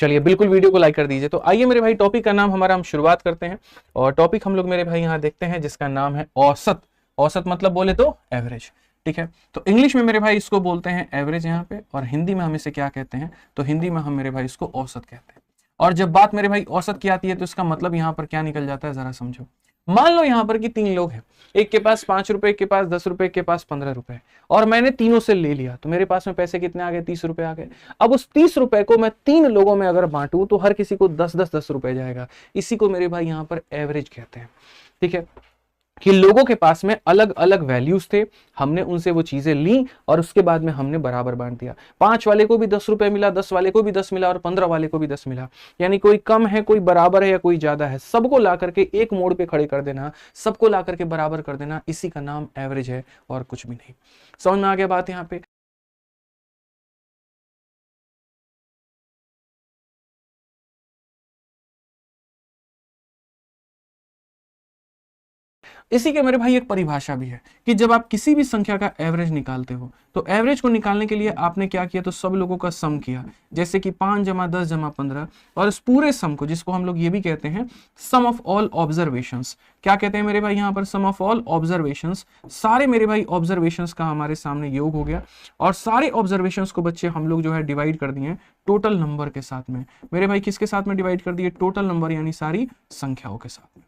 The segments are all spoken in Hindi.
चलिए बिल्कुल वीडियो को लाइक कर दीजिए। तो आइए मेरे भाई, टॉपिक का नाम हमारा हम शुरुआत करते हैं और टॉपिक हम लोग मेरे भाई यहाँ देखते हैं जिसका नाम है औसत। औसत मतलब बोले तो एवरेज, ठीक है। तो इंग्लिश में मेरे भाई इसको बोलते हैं एवरेज यहाँ पे, और हिंदी में हम इसे क्या कहते हैं, तो हिंदी में हम मेरे भाई इसको औसत कहते हैं। और जब बात मेरे भाई औसत की आती है तो इसका मतलब यहाँ पर क्या निकल जाता है जरा समझो। मान लो यहाँ पर कि 3 लोग हैं, एक के पास 5 रुपए, एक के पास 10 रुपए, एक के पास 15 रुपए, और मैंने तीनों से ले लिया, तो मेरे पास में पैसे कितने आ गए, 30 रुपए आ गए। अब उस 30 रुपए को मैं 3 लोगों में अगर बांटूं तो हर किसी को 10 रुपए जाएगा। इसी को मेरे भाई यहाँ पर एवरेज कहते हैं, ठीक है। कि लोगों के पास में अलग अलग वैल्यूज थे, हमने उनसे वो चीजें ली और उसके बाद में हमने बराबर बांट दिया। 5 वाले को भी 10 रुपए मिला, 10 वाले को भी 10 मिला और 15 वाले को भी 10 मिला। यानी कोई कम है, कोई बराबर है या कोई ज्यादा है, सबको ला करके एक मोड़ पे खड़े कर देना, सबको ला करके बराबर कर देना, इसी का नाम एवरेज है और कुछ भी नहीं। समझ में आ गया बात यहाँ पे। इसी के मेरे भाई एक परिभाषा भी है कि जब आप किसी भी संख्या का एवरेज निकालते हो तो एवरेज को निकालने के लिए आपने क्या किया, तो सब लोगों का सम किया। जैसे कि 5 जमा 10 जमा 15, और इस पूरे सम को, जिसको हम लोग ये भी कहते हैं सम ऑफ ऑल ऑब्जर्वेशंस, क्या कहते हैं मेरे भाई यहाँ पर, सम ऑफ ऑल ऑब्जर्वेशंस। सारे मेरे भाई ऑब्जर्वेशंस का हमारे सामने योग हो गया, और सारे ऑब्जर्वेशंस को बच्चे हम लोग जो है डिवाइड कर दिए टोटल नंबर के साथ में। मेरे भाई किसके साथ में डिवाइड कर दिए, टोटल नंबर, यानी सारी संख्याओं के साथ में,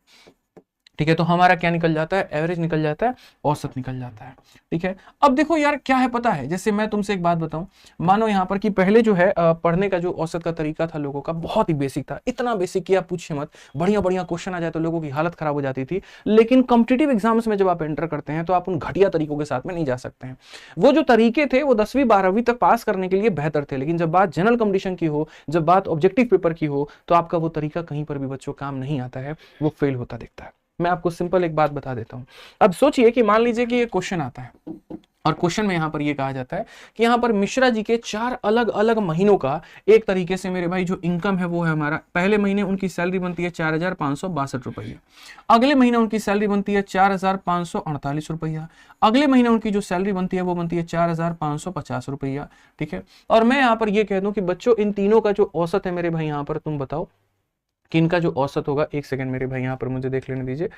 ठीक है। तो हमारा क्या निकल जाता है, एवरेज निकल जाता है, औसत निकल जाता है, ठीक है। अब देखो यार क्या है पता है, जैसे मैं तुमसे एक बात बताऊं, मानो यहाँ पर कि पहले जो है पढ़ने का जो औसत का तरीका था लोगों का, बहुत ही बेसिक था, इतना बेसिक कि आप पूछिए मत, बढ़िया बढ़िया क्वेश्चन आ जाए तो लोगों की हालत खराब हो जाती थी। लेकिन कॉम्पिटिटिव एग्जाम्स में जब आप एंटर करते हैं तो आप उन घटिया तरीकों के साथ में नहीं जा सकते हैं। वो जो तरीके थे वो 10वीं 12वीं तक पास करने के लिए बेहतर थे, लेकिन जब बात जनरल कंपटीशन की हो, जब बात ऑब्जेक्टिव पेपर की हो, तो आपका वो तरीका कहीं पर भी बच्चों काम नहीं आता है, वो फेल होता दिखता है। मैं आपको सिंपल एक बात बता देता हूं। अब सोचिए कि मान लीजिए कि ये क्वेश्चन आता है, और क्वेश्चन में यहां पर ये कहा जाता है कि यहां पर मिश्रा जी के 4 अलग अलग महीनों का एक तरीके से मेरे भाई जो इनकम है वो है हमारा, पहले महीने उनकी सैलरी बनती है 4,562 रुपया, अगले महीने उनकी सैलरी बनती है 4,548 रुपया, अगले महीने उनकी जो सैलरी बनती है वो बनती है 4,550 रुपया, ठीक है। और मैं यहाँ पर ये कह दूं कि बच्चों इन तीनों का जो औसत है मेरे भाई यहाँ पर तुम बताओ कि इनका जो औसत होगा, एक सेकंड मेरे भाई यहाँ पर मुझे देख लेने दीजिए,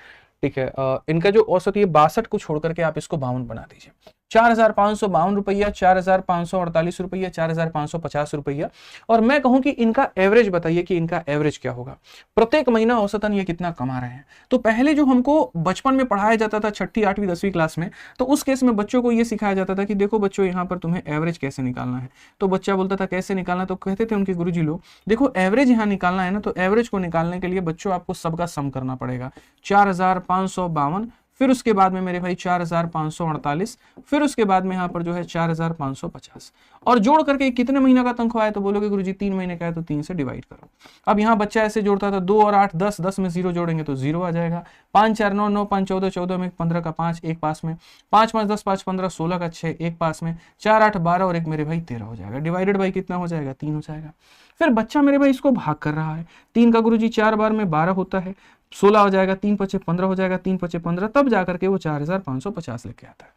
ठीक है। इनका जो औसत, ये 62 को छोड़ करके आप इसको 52 बना दीजिए। 4,552 रुपया, 4,548 रुपया, 4,550 रुपया, और मैं कहूं कि इनका एवरेज बताइए कि इनका एवरेज क्या होगा, प्रत्येक महीना औसतन ये कितना कमा रहे हैं। तो पहले जो हमको बचपन में पढ़ाया जाता था 6ठी 8वीं 10वीं क्लास में, तो उस केस में बच्चों को ये सिखाया जाता था कि देखो बच्चों यहाँ पर तुम्हें एवरेज कैसे निकालना है। तो बच्चा बोलता था कैसे निकालना, तो कहते थे उनके गुरुजी लोग, देखो एवरेज यहाँ निकालना है ना, तो एवरेज को निकालने के लिए बच्चों आपको सबका सम करना पड़ेगा। 4,552, फिर उसके बाद में मेरे भाई 4,548, फिर उसके बाद में यहाँ पर जो है 4,550, और जोड़ करके कितने महीना का तनख्वाह है, तो बोलोगे गुरुजी 3 महीने का है, तो 3 से डिवाइड करो। अब यहाँ बच्चा ऐसे जोड़ता था, 2 और 8 10, 10 में 0 जोड़ेंगे तो 0 आ जाएगा। 5 4 9 9 5 14, 14 में 15 का 5, एक पास में, 5 5 10 5 15, 16 का 6, एक पास में, 4 8 12 और एक मेरे भाई 13 हो जाएगा। डिवाइडेड बाई कितना हो जाएगा, 3 हो जाएगा। फिर बच्चा मेरे भाई इसको भाग कर रहा है, 3 का गुरुजी 4 बार में 12 होता है, 16 हो जाएगा, 3 पचे 15 हो जाएगा, 3 पचे 15, तब जाकर के वो 4,550 लेके आता है।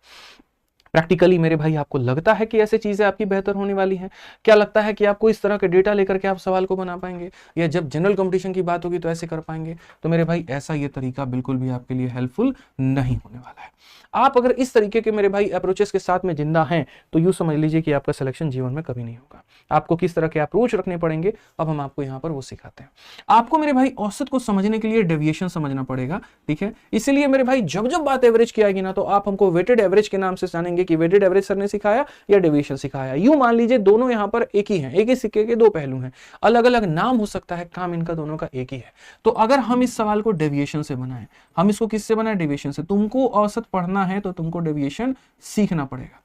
प्रैक्टिकली मेरे भाई आपको लगता है कि ऐसे चीजें आपकी बेहतर होने वाली हैं? क्या लगता है कि आपको इस तरह के डेटा लेकर के आप सवाल को बना पाएंगे, या जब जनरल कंपटीशन की बात होगी तो ऐसे कर पाएंगे? तो मेरे भाई ऐसा ये तरीका बिल्कुल भी आपके लिए हेल्पफुल नहीं होने वाला है। आप अगर इस तरीके के मेरे भाई अप्रोचेस के साथ में जिंदा हैं तो यूं समझ लीजिए कि आपका सिलेक्शन जीवन में कभी नहीं होगा। आपको किस तरह के अप्रोच रखने पड़ेंगे, अब हम आपको यहाँ पर वो सिखाते हैं। आपको मेरे भाई औसत को समझने के लिए डेविएशन समझना पड़ेगा, ठीक है। इसीलिए मेरे भाई जब जब बात एवरेज की आएगी ना, तो आप हमको वेटेड एवरेज के नाम से जानेंगे कि वेटेड एवरेज सर ने सिखाया या डेविएशन सिखाया। यूं मान लीजिए दोनों यहाँ पर एक ही हैं, एक ही सिक्के के 2 पहलू हैं, अलग अलग नाम हो सकता है, काम इनका दोनों का एक ही है। तो अगर हम इस सवाल को डेविएशन से बनाएं, हम इसको किससे बनाएं, डेविएशन से। तुमको औसत पढ़ना है तो तुमको डेविएशन सीखना पड़ेगा,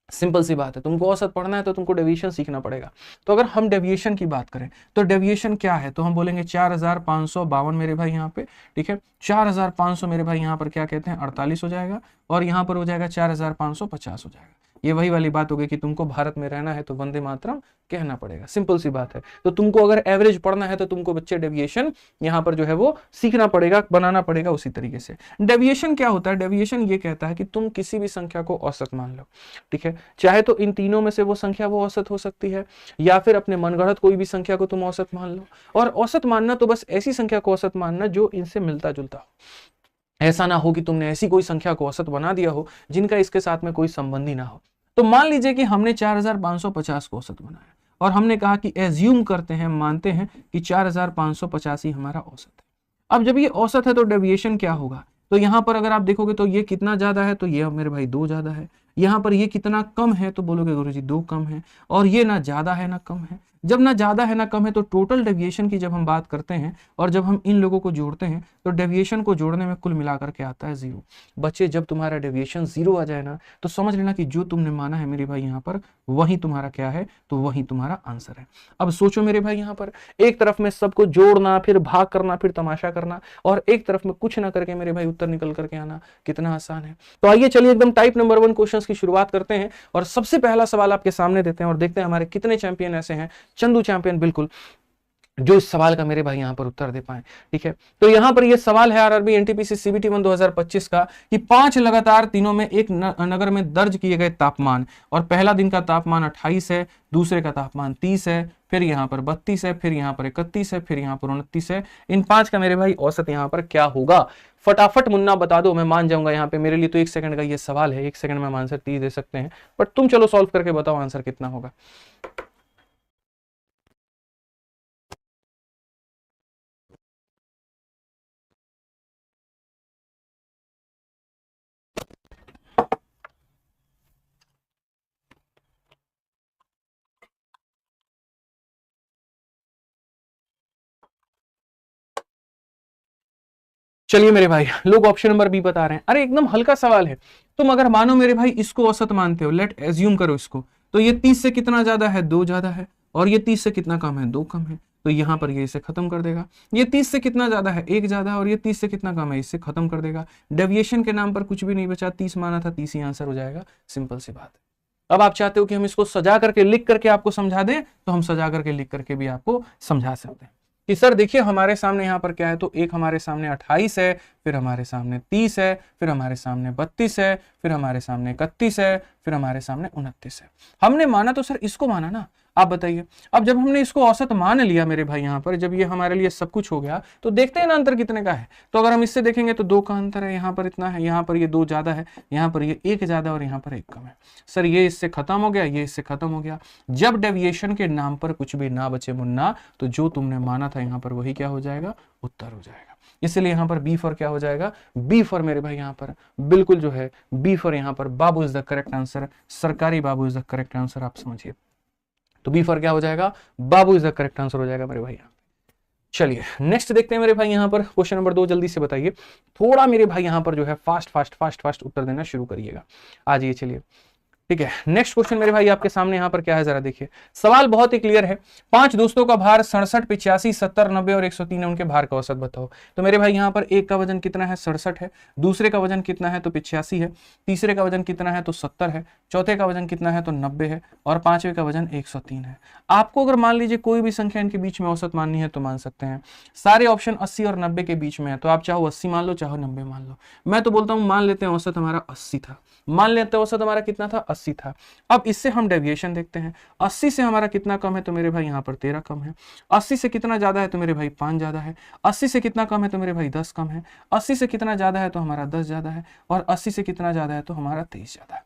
सिंपल सी बात है। तुमको औसत पढ़ना है तो तुमको डेविएशन सीखना पड़ेगा। तो अगर हम डेविएशन की बात करें तो डेविएशन क्या है, तो हम बोलेंगे 4,552 मेरे भाई यहाँ पे, ठीक है। 4,500 मेरे भाई यहाँ पर क्या कहते हैं 48 हो जाएगा, और यहाँ पर हो जाएगा 4,550 हो जाएगा। ये वही वाली बात हो गई कि तुमको भारत में रहना है तो वंदे मातरम कहना पड़ेगा, सिंपल सी बात है। तो तुमको अगर एवरेज पढ़ना है तो तुमको बच्चे डेविएशन यहाँ पर जो है वो सीखना पड़ेगा, बनाना पड़ेगा उसी तरीके से। डेविएशन क्या होता है? डेविएशन ये कहता है कि तुम किसी भी संख्या को औसत मान लो, ठीक है, चाहे तो इन तीनों में से वो संख्या वो औसत हो सकती है, या फिर अपने मनगढ़ंत कोई भी संख्या को तुम औसत मान लो। और औसत मानना तो बस ऐसी संख्या को औसत मानना जो इनसे मिलता जुलता हो। ऐसा ना हो कि तुमने ऐसी कोई संख्या को औसत बना दिया हो जिनका इसके साथ में कोई संबंध ही ना हो। तो मान लीजिए कि हमने 4550 को औसत बनाया और हमने कहा कि एज्यूम करते हैं, मानते हैं कि 4550 ही हमारा औसत है। अब जब ये औसत है तो डेविएशन क्या होगा? तो यहां पर अगर आप देखोगे तो ये कितना ज्यादा है, तो ये मेरे भाई 2 ज्यादा है। यहां पर ये कितना कम है, तो बोलोगे गुरुजी 2 कम है। और ये ना ज्यादा है ना कम है। जब ना ज्यादा है ना कम है तो टोटल डेविएशन की जब हम बात करते हैं और जब हम इन लोगों को जोड़ते हैं तो डेविएशन को जोड़ने में कुल मिलाकर के आता है 0। बच्चे जब तुम्हारा डेविएशन 0 आ जाए ना तो समझ लेना कि जो तुमने माना है मेरे भाई यहाँ पर वही तुम्हारा क्या है, तो वही तुम्हारा आंसर है। अब सोचो मेरे भाई यहाँ पर एक तरफ में सबको जोड़ना, फिर भाग करना, फिर तमाशा करना, और एक तरफ में कुछ ना करके मेरे भाई उत्तर निकल करके आना, कितना आसान है। तो आइए चलिए एकदम टाइप नंबर 1 क्वेश्चंस की शुरुआत करते हैं और सबसे पहला सवाल आपके सामने देते हैं और देखते हैं हमारे कितने चैंपियन ऐसे हैं, चंदू चैंपियन बिल्कुल, जो इस सवाल का मेरे भाई यहां पर उत्तर दे पाए। ठीक है, तो यहां पर यह सवाल है आरआरबी एनटीपीसी सीबीटी 1 2025 का कि 5 लगातार दिनों में एक नगर में दर्ज किए गए तापमान, और पहला दिन का तापमान 28 है, दूसरे का तापमान 30 है, फिर यहां पर 32 है, फिर यहां पर 31 है, फिर यहां पर 29 है। इन 5 का मेरे भाई औसत यहां पर क्या होगा? फटाफट मुन्ना बता दो, मैं मान जाऊंगा। यहां पे मेरे लिए तो 1 सेकंड का ये सवाल है, 1 सेकंड में हम आंसर 30 दे सकते हैं, बट तुम चलो सॉल्व करके बताओ आंसर कितना होगा। चलिए मेरे भाई, लोग ऑप्शन नंबर बी बता रहे हैं। अरे एकदम हल्का सवाल है। तुम अगर मानो मेरे भाई इसको औसत मानते हो, लेट एज्यूम करो इसको, तो ये 30 से कितना ज्यादा है? 2 ज्यादा है। और ये 30 से कितना कम है? 2 कम है। तो यहां पर ये इसे खत्म कर देगा। ये 30 से कितना ज्यादा है? 1 ज्यादा है। और ये 30 से कितना कम है? इससे खत्म कर देगा। डेविएशन के नाम पर कुछ भी नहीं बचा, 30 माना था, 30 ही आंसर हो जाएगा। सिंपल सी बात है। अब आप चाहते हो कि हम इसको सजा करके लिख करके आपको समझा दें, तो हम सजा करके लिख करके भी आपको समझा सकते हैं कि सर देखिए हमारे सामने यहाँ पर क्या है, तो एक हमारे सामने 28 है, फिर हमारे सामने 30 है, फिर हमारे सामने 32 है, फिर हमारे सामने 31 है, फिर हमारे सामने 29 है। हमने माना तो सर इसको माना ना, आप बताइए। अब जब हमने इसको औसत मान लिया मेरे भाई यहाँ पर, जब ये हमारे लिए सब कुछ हो गया, तो देखते हैं ना अंतर कितने का है। तो अगर हम इससे देखेंगे तो 2 का अंतर है, यहाँ पर इतना है, यहाँ पर ये 2 ज्यादा है, यहाँ पर ये 1 ज्यादा और यहाँ पर 1 कम है। सर ये इससे खत्म हो गया, ये इससे खत्म हो गया। जब डेविएशन के नाम पर कुछ भी ना बचे मुन्ना, तो जो तुमने माना था यहाँ पर वही क्या हो जाएगा? उत्तर हो जाएगा। इसलिए यहाँ पर बी फॉर क्या हो जाएगा? बी फॉर मेरे भाई यहाँ पर बिल्कुल जो है बी फॉर यहाँ पर बाबू इज द करेक्ट आंसर। सरकारी बाबू इज द करेक्ट आंसर, आप समझिए। तो बी फॉर क्या हो जाएगा? बाबू इज द करेक्ट आंसर हो जाएगा मेरे भाई यहाँ। चलिए नेक्स्ट देखते हैं मेरे भाई यहाँ पर क्वेश्चन नंबर 2, जल्दी से बताइए। थोड़ा मेरे भाई यहाँ पर जो है फास्ट उत्तर देना शुरू करिएगा। आ जाइए, चलिए ठीक है। नेक्स्ट क्वेश्चन मेरे भाई आपके सामने यहाँ पर क्या है, जरा देखिए। सवाल बहुत ही क्लियर है। 5 दोस्तों का भार 67, 85, 70, 90 और 103 है। उनके भार का औसत बताओ। तो मेरे भाई यहाँ पर एक का वजन कितना है? 67 है। दूसरे का वजन कितना है? तो 85 है। तीसरे का वजन कितना है? तो 70 है। चौथे का वजन कितना है? तो 90 है। और पांचवे का वजन 103 है। आपको अगर मान लीजिए कोई भी संख्या इनके बीच में औसत माननी है तो मान सकते हैं। सारे ऑप्शन 80 और 90 के बीच में है, तो आप चाहो 80 मान लो, चाहो 90 मान लो। मैं तो बोलता हूं मान लेते हैं औसत हमारा 80 था। मान लेते हैं औसत हमारा कितना था? 80 था। अब इससे हम डेविएशन देखते हैं। 80 से हमारा कितना कम है? तो मेरे भाई यहाँ पर 13 कम है। 80 से कितना ज्यादा है? तो मेरे भाई 5 ज्यादा है। 80 से कितना कम है? तो मेरे भाई 10 कम है। 80 से कितना ज्यादा है? तो हमारा 10 ज्यादा है। और 80 से कितना ज्यादा है? तो हमारा 23 ज्यादा है।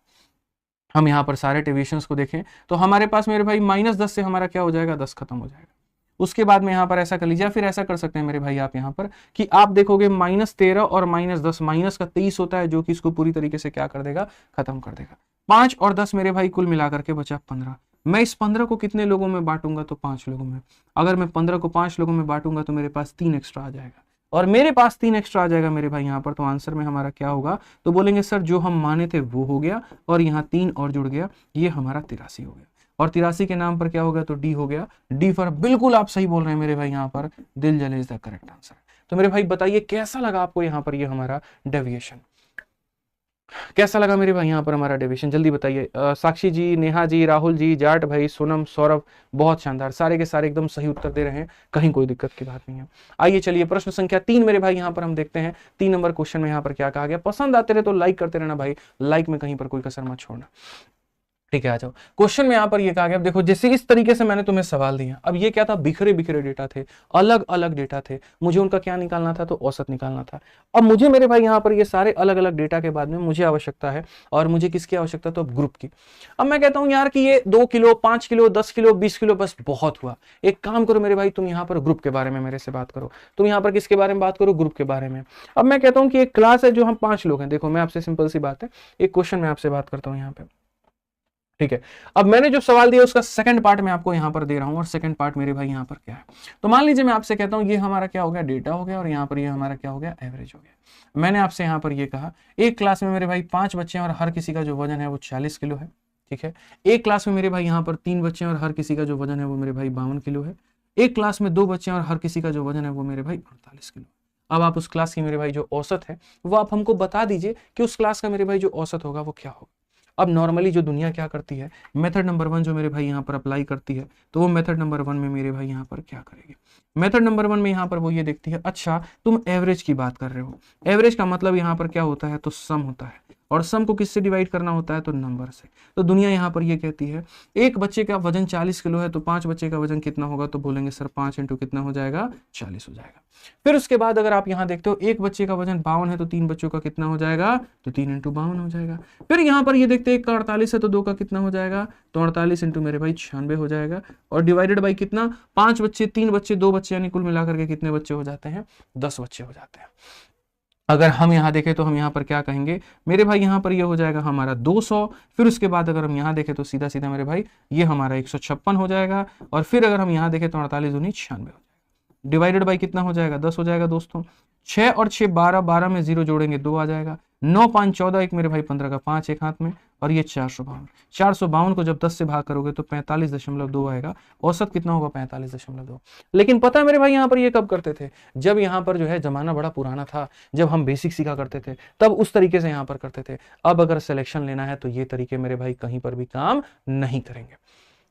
हम यहाँ पर सारे डेविएशंस को देखें तो हमारे पास मेरे भाई -10 से हमारा क्या हो जाएगा? 10 खत्म हो जाएगा। उसके बाद में यहाँ पर ऐसा कर लीजिए, फिर ऐसा कर सकते हैं मेरे भाई आप यहाँ पर कि आप देखोगे -13 और -10, माइनस का 23 होता है, जो कि इसको पूरी तरीके से क्या कर देगा? खत्म कर देगा। 5 और 10 मेरे भाई कुल मिलाकर के बचा 15। मैं इस 15 को कितने लोगों में बांटूंगा? तो 5 लोगों में। अगर मैं 15 को 5 लोगों में बांटूंगा तो मेरे पास 3 एक्स्ट्रा आ जाएगा, और मेरे पास 3 एक्स्ट्रा आ जाएगा मेरे भाई यहाँ पर। तो आंसर में हमारा क्या होगा? तो बोलेंगे सर जो हम माने थे वो हो गया, और यहाँ 3 और जुड़ गया, ये हमारा 83 हो गया। और 83 के नाम पर क्या हो गया? तो डी हो गया। डी फॉर बिल्कुल आप सही बोल रहे हैं मेरे भाई यहाँ पर, दिल जले इज द करेक्ट आंसर। तो मेरे भाई बताइए कैसा लगा आपको यहाँ पर ये हमारा डेविएशन? कैसा लगा मेरे भाई यहाँ पर हमारा डेविएशन, जल्दी बताइए। साक्षी जी, नेहा जी, राहुल जी, जाट भाई, सोनम, सौरभ, बहुत शानदार, सारे के सारे एकदम सही उत्तर दे रहे हैं, कहीं कोई दिक्कत की बात नहीं है। आइए चलिए प्रश्न संख्या 3 मेरे भाई यहाँ पर हम देखते हैं 3 नंबर क्वेश्चन में यहाँ पर क्या कहा गया। पसंद आते रहे तो लाइक करते रहना भाई, लाइक में कहीं पर कोई कसर मत छोड़ना। ठीक है, आ जाओ। क्वेश्चन में यहाँ पर ये कहा गया, देखो जैसे इस तरीके से मैंने तुम्हें सवाल दिया, अब ये क्या था, बिखरे बिखरे डेटा थे, अलग अलग डेटा थे, मुझे उनका क्या निकालना था, तो औसत निकालना था। अब मुझे मेरे भाई यहाँ पर ये सारे अलग अलग डेटा के बाद में मुझे आवश्यकता है, और मुझे किसकी आवश्यकता, तो ग्रुप की। अब मैं कहता हूँ यार कि ये 2 किलो, 5 किलो, 10 किलो, 20 किलो बस बहुत हुआ। एक काम करो मेरे भाई, तुम यहाँ पर ग्रुप के बारे में मेरे से बात करो, तुम यहाँ पर किसके बारे में बात करो, ग्रुप के बारे में। अब मैं कहता हूँ कि एक क्लास है जो हम 5 लोग हैं, देखो मैं आपसे सिंपल सी बात है, एक क्वेश्चन मैं आपसे बात करता हूँ यहाँ पे। ठीक है, अब मैंने जो सवाल दिया उसका सेकंड पार्ट मैं आपको यहां पर दे रहा हूं, और सेकंड पार्ट मेरे भाई यहां पर क्या है। तो मान लीजिए मैं आपसे कहता हूं ये हमारा क्या हो गया, डेटा हो गया, और यहां पर ये हमारा क्या हो गया, एवरेज हो गया। मैंने आपसे यहां पर ये कहा एक क्लास में मेरे भाई 5 बच्चे हैं और हर किसी का जो वजन है वो 40 किलो है। ठीक है, एक क्लास में मेरे भाई यहाँ पर 3 बच्चे हैं और हर किसी का जो वजन है वो मेरे भाई 52 किलो है। एक क्लास में 2 बच्चे हैं और हर किसी का जो वजन है वो मेरे भाई 48 किलो। अब आप उस क्लास की मेरे भाई जो औसत है वो आप हमको बता दीजिए कि उस क्लास का मेरे भाई जो औसत होगा वो क्या होगा। अब नॉर्मली जो दुनिया क्या करती है, मेथड नंबर 1 जो मेरे भाई यहाँ पर अप्लाई करती है, तो वो मेथड नंबर 1 में मेरे भाई यहाँ पर क्या करेगी, मेथड नंबर 1 में यहाँ पर वो ये देखती है, अच्छा तुम एवरेज की बात कर रहे हो, एवरेज का मतलब यहाँ पर क्या होता है, तो सम होता है, और सम को किससे डिवाइड करना होता है, तो नंबर से। तो दुनिया यहाँ पर ये कहती है एक बच्चे का वजन 40 किलो है, तो 5 बच्चे का वजन कितना होगा, तो बोलेंगे सर 5 इंटू कितना हो जाएगा, 40 हो जाएगा। फिर उसके बाद अगर आप यहाँ देखते हो एक बच्चे का वजन 52 है, तो 3 बच्चों का कितना हो जाएगा, तो 3 इंटू 52 हो जाएगा। फिर यहाँ पर ये देखते हैं एक का 48 है, तो 2 का कितना हो जाएगा, तो 48 इंटू मेरे भाई 96 हो जाएगा, और डिवाइडेड बाई कितना, 5 बच्चे, 3 बच्चे, 2 बच्चे, यानी कुल मिलाकर के कितने बच्चे हो जाते हैं, 10 बच्चे हो जाते हैं। अगर हम यहाँ देखें तो हम यहाँ पर क्या कहेंगे मेरे भाई, यहाँ पर ये हो जाएगा हमारा 200। फिर उसके बाद अगर हम यहाँ देखें तो सीधा सीधा मेरे भाई ये हमारा 156 हो जाएगा, और फिर अगर हम यहाँ देखें तो 48 दूनी 96 हो जाएगा, डिवाइडेड बाई कितना हो जाएगा, 10 हो जाएगा दोस्तों। 6 और 6 12, 12 में 0 जोड़ेंगे 2 आ जाएगा, 9 5 14, एक मेरे भाई 15 का 5 एक हाथ में, और ये 452। 452 को जब 10 से भाग करोगे तो 45.2 आएगा, औसत कितना होगा, 45.2। लेकिन पता है मेरे भाई यहाँ पर ये कब करते थे, जब यहाँ पर जो है जमाना बड़ा पुराना था, जब हम बेसिक सीखा करते थे तब उस तरीके से यहाँ पर करते थे। अब अगर सिलेक्शन लेना है तो ये तरीके मेरे भाई कहीं पर भी काम नहीं करेंगे,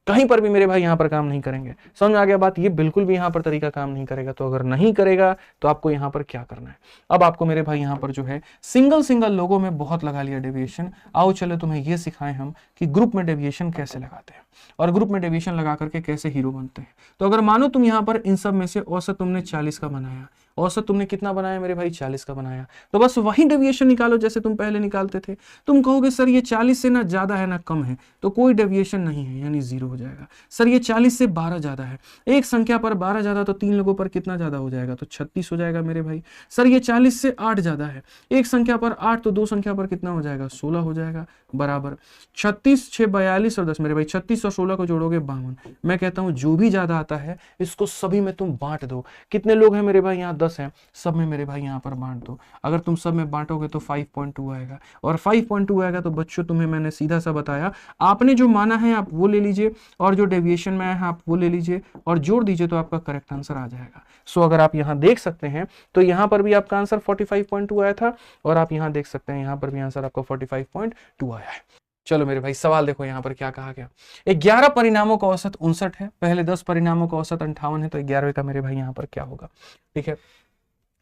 कहीं पर भी मेरे भाई यहाँ पर काम नहीं करेंगे। समझ आ गया बात, ये बिल्कुल भी यहाँ पर तरीका काम नहीं करेगा। तो अगर नहीं करेगा तो आपको यहाँ पर क्या करना है, अब आपको मेरे भाई यहाँ पर जो है सिंगल सिंगल लोगों में बहुत लगा लिया डेविएशन। आओ चलो तुम्हें ये सिखाएं हम कि ग्रुप में डेविएशन कैसे लगाते हैं, और ग्रुप में डेविएशन लगा करके कैसे हीरो बनते हैं। तो अगर मानो तुम यहाँ पर इन सब में से औसत तुमने 40 का बनाया, औसत तुमने कितना बनाया मेरे भाई, 40 का बनाया, तो बस वही डेविएशन निकालो जैसे तुम पहले निकालते थे। तुम कहोगे सर ये 40 से ना ज्यादा है ना कम है, तो कोई डेविएशन नहीं है, यानी 0 हो जाएगा। सर ये 40 से 12 ज्यादा है, एक संख्या पर 12 ज्यादा, तो 3 लोगों पर कितना ज्यादा हो जाएगा, तो 36 हो जाएगा मेरे भाई। सर ये 40 से 8 ज्यादा है, एक संख्या पर 8, तो 2 संख्या पर कितना हो जाएगा, 16 हो जाएगा, बराबर 36 6 42 और 10 मेरे भाई, 36 और 16 को जोड़ोगे 52। मैं कहता हूं जो भी ज्यादा आता है इसको सभी में तुम बांट दो। कितने लोग हैं मेरे भाई, यहाँ 10 हैं, सब में मेरे भाई यहाँ पर बांट दो। अगर तुम सब में बांटोगे तो 5.2 आएगा, और 5.2 आएगा तो बच्चों तुम्हें मैंने सीधा सा बताया, आपने जो माना है आप वो ले लीजिए, और जो डेविएशन में आया है आप वो ले लीजिए, और जोड़ दीजिए तो आपका करेक्ट आंसर आ जाएगा। सो अगर आप यहाँ देख सकते हैं तो यहाँ पर भी आपका आंसर 45.2 आया था, और आप यहाँ देख सकते हैं यहाँ पर भी आंसर आपका 45.2 आया है। चलो मेरे भाई सवाल देखो यहाँ पर क्या कहा गया। 11 परिणामों का औसत 59 है, पहले 10 परिणामों का औसत 58 है, तो 11वें का मेरे भाई यहाँ पर क्या होगा। ठीक है,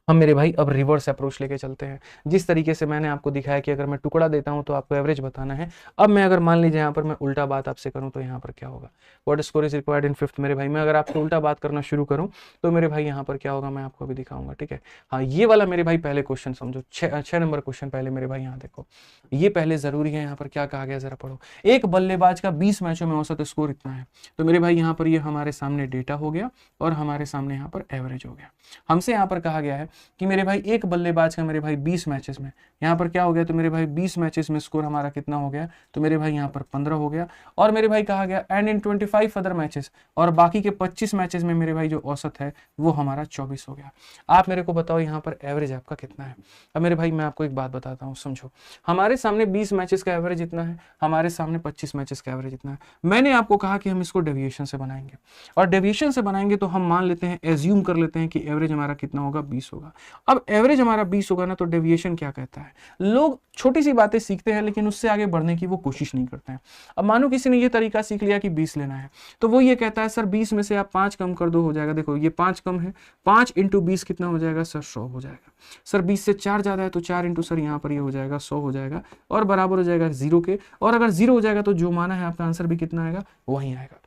हम मेरे भाई अब रिवर्स अप्रोच लेके चलते हैं। जिस तरीके से मैंने आपको दिखाया कि अगर मैं टुकड़ा देता हूं तो आपको एवरेज बताना है, अब मैं अगर मान लीजिए यहाँ पर मैं उल्टा बात आपसे करूं तो यहाँ पर क्या होगा, what score is required in 5th मेरे भाई। मैं अगर आपसे उल्टा बात करना शुरू करूं तो मेरे भाई यहाँ पर क्या होगा, मैं आपको अभी दिखाऊंगा। ठीक है, हाँ ये वाला मेरे भाई पहले क्वेश्चन समझो, 6 नंबर क्वेश्चन पहले मेरे भाई यहाँ देखो, ये पहले जरूरी है। यहाँ पर क्या कहा गया जरा पढ़ो, एक बल्लेबाज का 20 मैचों में औसत स्कोर इतना है। तो मेरे भाई यहाँ पर ये हमारे सामने डेटा हो गया, और हमारे सामने यहाँ पर एवरेज हो गया। हमसे यहाँ पर कहा गया है कि मेरे भाई एक बल्लेबाज का मेरे भाई 20 मैचेस में यहाँ पर क्या हो गया, तो मेरे भाई 20 मैचेस में स्कोर हमारा कितना हो गया, तो मेरे भाई यहाँ पर 15 हो गया। और मेरे भाई कहा गया एंड इन 25 अदर मैचेस, और बाकी के 25 मैचेस में मेरे भाई जो औसत है वो हमारा 24 हो गया। आप मेरे को बताओ यहाँ पर एवरेज आपका कितना है। अब मेरे भाई मैं आपको एक बात बताता हूँ, समझो, हमारे सामने 20 मैचेस का एवरेज इतना है, हमारे सामने 25 मैचेस का एवरेज इतना है। मैंने आपको कहा कि हम इसको डेविएशन से बनाएंगे, और डेविएशन से बनाएंगे तो हम मान लेते हैं, एज्यूम कर लेते हैं कि एवरेज हमारा कितना होगा, 20 होगा। होगा। अब एवरेज हमारा 20 होगा ना, तो डेविएशन क्या कहता है, लोग छोटी सी बातें सीखते हैं लेकिन उससे आगे बढ़ने की वो कोशिश नहीं करते हैं। अब मानो किसी ने ये तरीका सीख लिया कि 20 लेना है, तो वो ये कहता है सर 20 में से आप 5 कम कर दो, हो जाएगा। देखो ये 5 कम है, 5 इंटू 20 कितना हो जाएगा सर, 100 हो जाएगा। सर 20 से 4 ज्यादा है, तो 4 इंटू सर यहाँ पर ये हो जाएगा 100 हो जाएगा, और बराबर हो जाएगा 0 के। और अगर 0 हो जाएगा तो जो माना है आपका आंसर भी कितना आएगा, वही आएगा।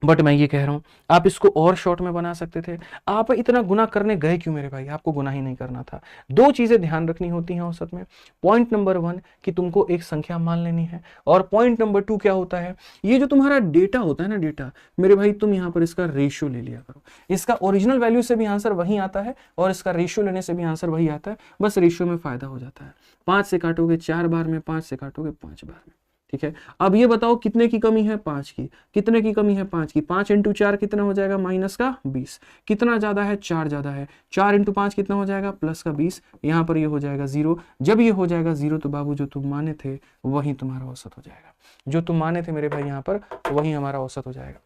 बट मैं ये कह रहा हूं आप इसको और शॉर्ट में बना सकते थे। आप इतना गुना करने गए क्यों मेरे भाई, आपको गुना ही नहीं करना था। दो चीजें ध्यान रखनी होती हैं औसत में। पॉइंट नंबर 1 कि तुमको एक संख्या मान लेनी है, और पॉइंट नंबर 2 क्या होता है, ये जो तुम्हारा डेटा होता है ना, डेटा मेरे भाई तुम यहाँ पर इसका रेशियो ले लिया करो। इसका ओरिजिनल वैल्यू से भी आंसर वही आता है और इसका रेशियो लेने से भी आंसर वही आता है, बस रेशियो में फायदा हो जाता है। 5 से काटोगे 4 बार में, 5 से काटोगे 5 बार में, ठीक है। अब ये बताओ कितने की कमी है, 5 की। कितने की कमी है, 5 की। 5 इंटू 4 कितना हो जाएगा, माइनस का 20। कितना ज्यादा है, 4 ज्यादा है। 4 इंटू 5 कितना हो जाएगा, प्लस का 20। यहाँ पर ये हो जाएगा 0। जब ये हो जाएगा 0 तो बाबू जो तुम माने थे वही तुम्हारा औसत हो जाएगा। जो तुम माने थे मेरे भाई यहाँ पर वही हमारा औसत हो जाएगा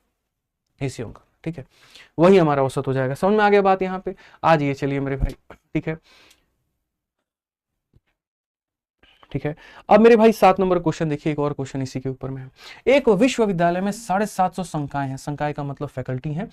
इसी अंक, ठीक है, वही हमारा औसत हो जाएगा। समझ में आ गया बात यहाँ पे। आ जाइए चलिए मेरे भाई, ठीक है, ठीक है। अब मेरे भाई 7 नंबर क्वेश्चन देखिए, एक और क्वेश्चन इसी के ऊपर में है। एक विश्वविद्यालय में 750 संकाय हैं, संकाय का मतलब फैकल्टी है।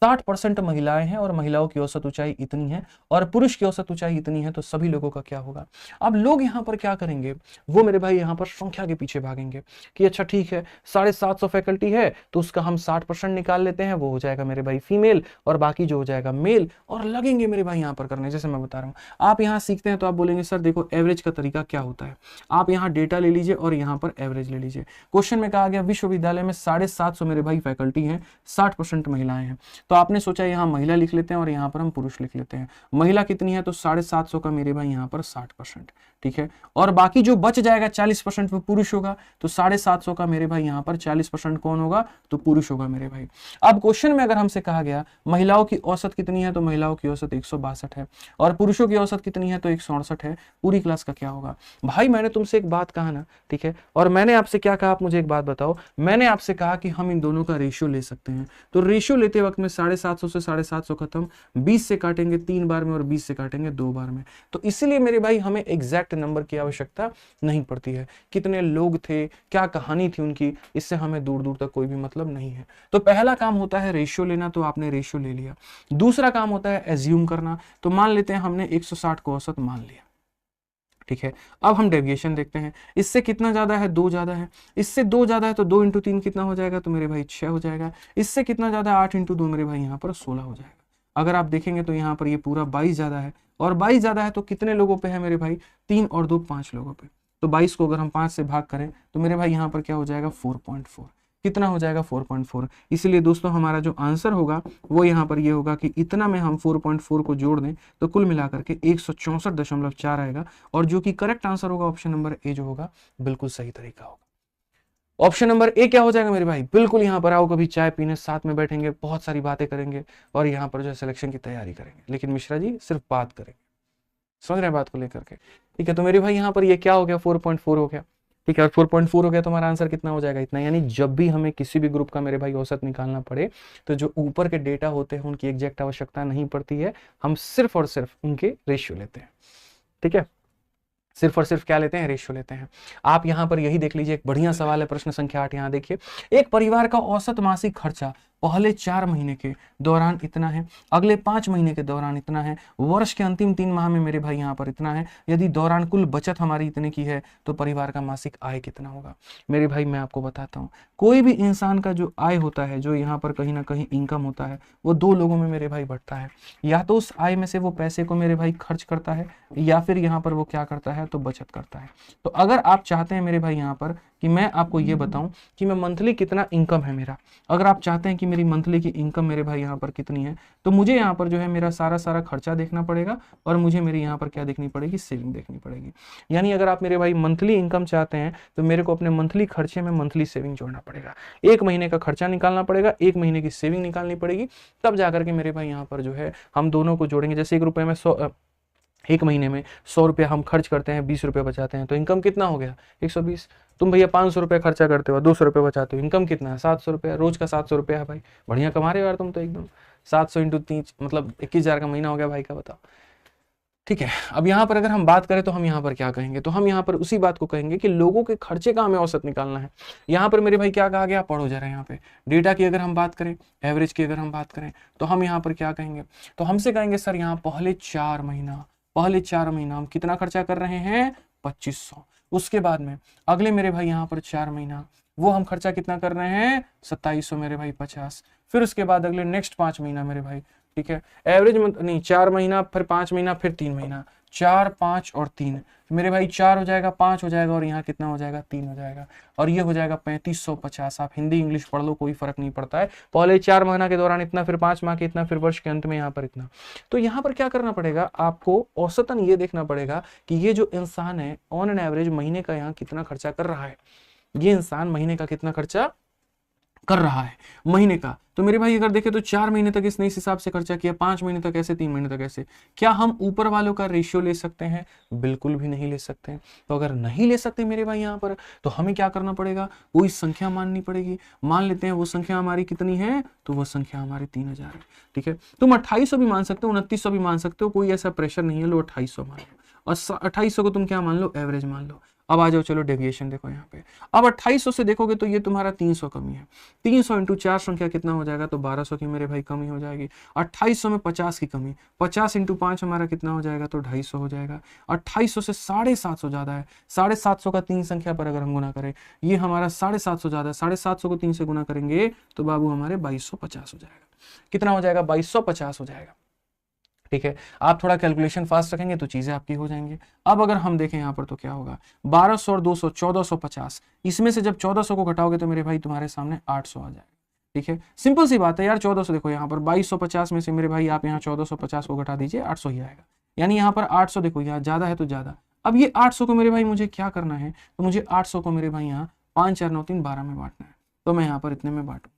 60% महिलाएं हैं और महिलाओं की औसत ऊंचाई इतनी है और पुरुष की औसत ऊंचाई इतनी है, तो सभी लोगों का क्या होगा। अब लोग यहाँ पर क्या करेंगे, वो मेरे भाई यहाँ पर संख्या के पीछे भागेंगे कि अच्छा ठीक है 750 फैकल्टी है तो उसका हम 60% निकाल लेते हैं, वो हो जाएगा मेरे भाई फीमेल, और बाकी जो हो जाएगा मेल, और लगेंगे मेरे भाई यहाँ पर करने। जैसे मैं बता रहा हूँ, आप यहाँ सीखते हैं तो आप बोलेंगे सर देखो एवरेज का तरीका क्या होता है। आप यहाँ डेटा ले लीजिए और यहाँ पर एवरेज ले लीजिए। क्वेश्चन में कहा गया विश्वविद्यालय में 750 मेरे भाई फैकल्टी हैं, 60% महिलाएं हैं, तो आपने सोचा यहाँ महिला लिख लेते हैं और यहाँ पर हम पुरुष लिख लेते हैं। महिला कितनी है, तो 750 का मेरे भाई यहाँ पर 60%, ठीक है, और बाकी जो बच जाएगा 40% वो पुरुष होगा, तो 750 का मेरे भाई यहाँ पर 40% कौन होगा, तो पुरुष होगा मेरे भाई। अब क्वेश्चन में अगर हमसे कहा गया महिलाओं की औसत कितनी है, तो महिलाओं की औसत 162 है और पुरुषों की औसत कितनी है, तो 168 है। पूरी क्लास का क्या होगा भाई। मैंने तुमसे एक बात कहा ना, ठीक है, और मैंने आपसे क्या कहा, आप मुझे एक बात बताओ। मैंने आपसे कहा कि हम इन दोनों का रेशियो ले सकते हैं, तो रेशियो लेते वक्त में 750 से 750 खत्म, 20 से काटेंगे 3 बार में और 20 से काटेंगे 2 बार में, तो इसलिए मेरे भाई हमें एग्जैक्ट नंबर की आवश्यकता नहीं पड़ती है। कितने लोग थे, क्या कहानी थी उनकी, इससे हमें दूर दूर तक कोई भी मतलब नहीं है। तो पहला काम होता है रेशियो लेना, तो आपने रेशियो ले लिया। दूसरा काम होता है एज्यूम करना, तो मान लेते हैं हमने 160 को औसत मान लिया, ठीक है। अब हम डेविएशन देखते हैं, इससे कितना ज्यादा है, 2 ज्यादा है। इससे 2 ज्यादा है तो 2 इंटू 3 कितना हो जाएगा, तो मेरे भाई 6 हो जाएगा। इससे कितना ज्यादा है, 8 इंटू 2 मेरे भाई यहाँ पर 16 हो जाएगा। अगर आप देखेंगे तो यहाँ पर ये पूरा 22 ज्यादा है, और 22 ज्यादा है तो कितने लोगों पे है मेरे भाई, 3 और 2 5 लोगों पे। तो 22 को अगर हम 5 से भाग करें तो मेरे भाई यहाँ पर क्या हो जाएगा, 4.4। कितना हो जाएगा, 4.4। इसलिए दोस्तों हमारा जो आंसर होगा वो यहाँ पर ये होगा कि इतना में हम 4.4 को जोड़ दें तो कुल मिलाकर के 164.4 आएगा, और जो कि करेक्ट आंसर होगा ऑप्शन नंबर ए जो होगा बिल्कुल सही तरीका होगा। ऑप्शन नंबर ए क्या हो जाएगा मेरे भाई, बिल्कुल यहाँ पर आओ कभी चाय पीने, साथ में बैठेंगे, बहुत सारी बातें करेंगे और यहाँ पर जो है सिलेक्शन की तैयारी करेंगे, लेकिन मिश्रा जी सिर्फ बात करेंगे। समझ रहे हैं बात को लेकर के, ठीक है। तो मेरे भाई यहाँ पर ये क्या हो गया, 4.4 हो गया, ठीक है। और 4.4 हो गया तो हमारा आंसर कितना हो जाएगा, इतना। यानी जब भी हमें किसी भी ग्रुप का मेरे भाई औसत निकालना पड़े तो जो ऊपर के डेटा होते हैं उनकी एग्जैक्ट आवश्यकता नहीं पड़ती है, हम सिर्फ और सिर्फ उनके रेशियो लेते हैं, ठीक है। सिर्फ और सिर्फ क्या लेते हैं, रेशियो लेते हैं। आप यहाँ पर यही देख लीजिए, एक बढ़िया सवाल है, प्रश्न संख्या 8 यहाँ देखिए। एक परिवार का औसत मासिक खर्चा पहले 4 महीने के दौरान इतना है, अगले 5 महीने के दौरान इतना है, वर्ष के अंतिम 3 माह में मेरे भाई यहाँ पर इतना है। यदि दौरान कुल बचत हमारी इतने की है तो परिवार का मासिक आय कितना होगा। मेरे भाई मैं आपको बताता हूँ, कोई भी इंसान का जो आय होता है, जो यहाँ पर कहीं ना कहीं इनकम होता है, वो 2 लोगों में मेरे भाई बढ़ता है। या तो उस आय में से वो पैसे को मेरे भाई खर्च करता है, या फिर यहाँ पर वो क्या करता है, तो बचत करता है। तो अगर आप चाहते हैं मेरे भाई यहाँ पर कि मैं आपको ये बताऊं कि मैं मंथली कितना इनकम है मेरा, अगर आप चाहते हैं कि मेरी मंथली की इनकम मेरे भाई यहाँ पर कितनी है, तो मुझे यहाँ पर जो है मेरा सारा खर्चा देखना पड़ेगा और मुझे मेरी यहाँ पर क्या देखनी पड़ेगी, सेविंग देखनी पड़ेगी। यानी अगर आप मेरे भाई मंथली इनकम चाहते हैं तो मेरे को अपने मंथली खर्चे में मंथली सेविंग जोड़ना पड़ेगा। 1 महीने का खर्चा निकालना पड़ेगा, 1 महीने की सेविंग निकालनी पड़ेगी, तब जाकर के मेरे भाई यहाँ पर जो है हम दोनों को जोड़ेंगे। जैसे 1 रुपये में 1 महीने में 100 रुपया हम खर्च करते हैं, 20 रुपये बचाते हैं, तो इनकम कितना हो गया, 120। तुम भैया 500 रुपया खर्चा करते हो, 200 रुपये बचाते हो, इनकम कितना है, 700 रुपया। रोज का 700 रुपया है भाई, बढ़िया कमा रहे हो यार तुम तो एकदम। 700 इंटू 3 मतलब 21,000 का महीना हो गया भाई का, बताओ। ठीक है। अब यहाँ पर अगर हम बात करें तो हम यहाँ पर क्या कहेंगे, तो हम यहाँ पर उसी बात को कहेंगे कि लोगों के खर्चे का हमें औसत निकालना है। यहाँ पर मेरे भाई क्या कहा गया, पढ़ो जरा यहाँ पे डेटा की अगर हम बात करें, एवरेज की अगर हम बात करें, तो हम यहाँ पर क्या कहेंगे, तो हमसे कहेंगे सर यहाँ पहले 4 महीना हम कितना खर्चा कर रहे हैं, 2500। उसके बाद में अगले मेरे भाई यहाँ पर 4 महीना वो हम खर्चा कितना कर रहे हैं, 2700 मेरे भाई 50। फिर उसके बाद अगले नेक्स्ट 5 महीना मेरे भाई, ठीक है, एवरेज नहीं 4 महीना, फिर 5 महीना, फिर 3 महीना, 4 5 और 3 मेरे भाई 4 हो जाएगा, 5 हो जाएगा और यहाँ कितना हो जाएगा, 3 हो जाएगा, और ये हो जाएगा 3550। आप हिंदी इंग्लिश पढ़ लो, कोई फर्क नहीं पड़ता है। पहले 4 महीना के दौरान इतना, फिर 5 माह के इतना, फिर वर्ष के अंत में यहाँ पर इतना। तो यहाँ पर क्या करना पड़ेगा आपको, औसतन ये देखना पड़ेगा कि ये जो इंसान है ऑन एन एवरेज महीने का यहाँ कितना खर्चा कर रहा है, ये इंसान महीने का कितना खर्चा कर रहा है महीने का। तो मेरे भाई अगर देखें तो 4 महीने तक इसने इस हिसाब से खर्चा किया, 5 महीने तक ऐसे, 3 महीने तक ऐसे। क्या हम ऊपर वालों का रेशियो ले सकते हैं, बिल्कुल भी नहीं ले सकते हैं। तो अगर नहीं ले सकते मेरे भाई यहाँ पर, तो हमें क्या करना पड़ेगा, कोई संख्या माननी पड़ेगी। मान लेते हैं वो संख्या हमारी कितनी है, तो वो संख्या हमारी 3000 है। ठीक है, तुम 2800 भी मान सकते हो, 2900 भी मान सकते हो, कोई ऐसा प्रेशर नहीं है, लो 2800 मान लो, और 2800 को तुम क्या मान लो, एवरेज मान लो। अब आ जाओ, चलो डेविएशन देखो यहाँ पे। अब 2800 से देखोगे तो ये तुम्हारा 300 कमी है। 300 इंटू 4 संख्या कितना हो जाएगा, तो 1200 की मेरे भाई कमी हो जाएगी। 2800 में 50 की कमी, 50 इंटू 5 हमारा कितना हो जाएगा, तो 250 हो जाएगा। 2800 से 750 ज्यादा है। 750 का 3 संख्या पर अगर हम गुना करें, ये हमारा 750 ज्यादा है। 750 को 3 से गुना करेंगे तो बाबू हमारे 2250 हो जाएगा। कितना हो जाएगा, 2250 हो जाएगा। ठीक है, आप थोड़ा कैलकुलेशन फास्ट रखेंगे तो चीजें आपकी हो जाएंगी। अब अगर हम देखें यहाँ पर तो क्या होगा, 1200 और 200 1450, इसमें से जब 1400 को घटाओगे तो मेरे भाई तुम्हारे सामने 800 आ जाएगा। ठीक है, सिंपल सी बात है यार। 1400 देखो यहाँ पर 2250 में से मेरे भाई आप यहाँ 1450 को घटा दीजिए, 800 ही आएगा। यानी यहाँ पर 800 देखो, यहाँ ज्यादा है तो ज्यादा। अब ये 800 को मेरे भाई मुझे क्या करना है, तो मुझे 800 को मेरे भाई यहाँ 5 4 9 3 12 में बांटना है। तो मैं यहाँ पर इतने में बांटूंगा।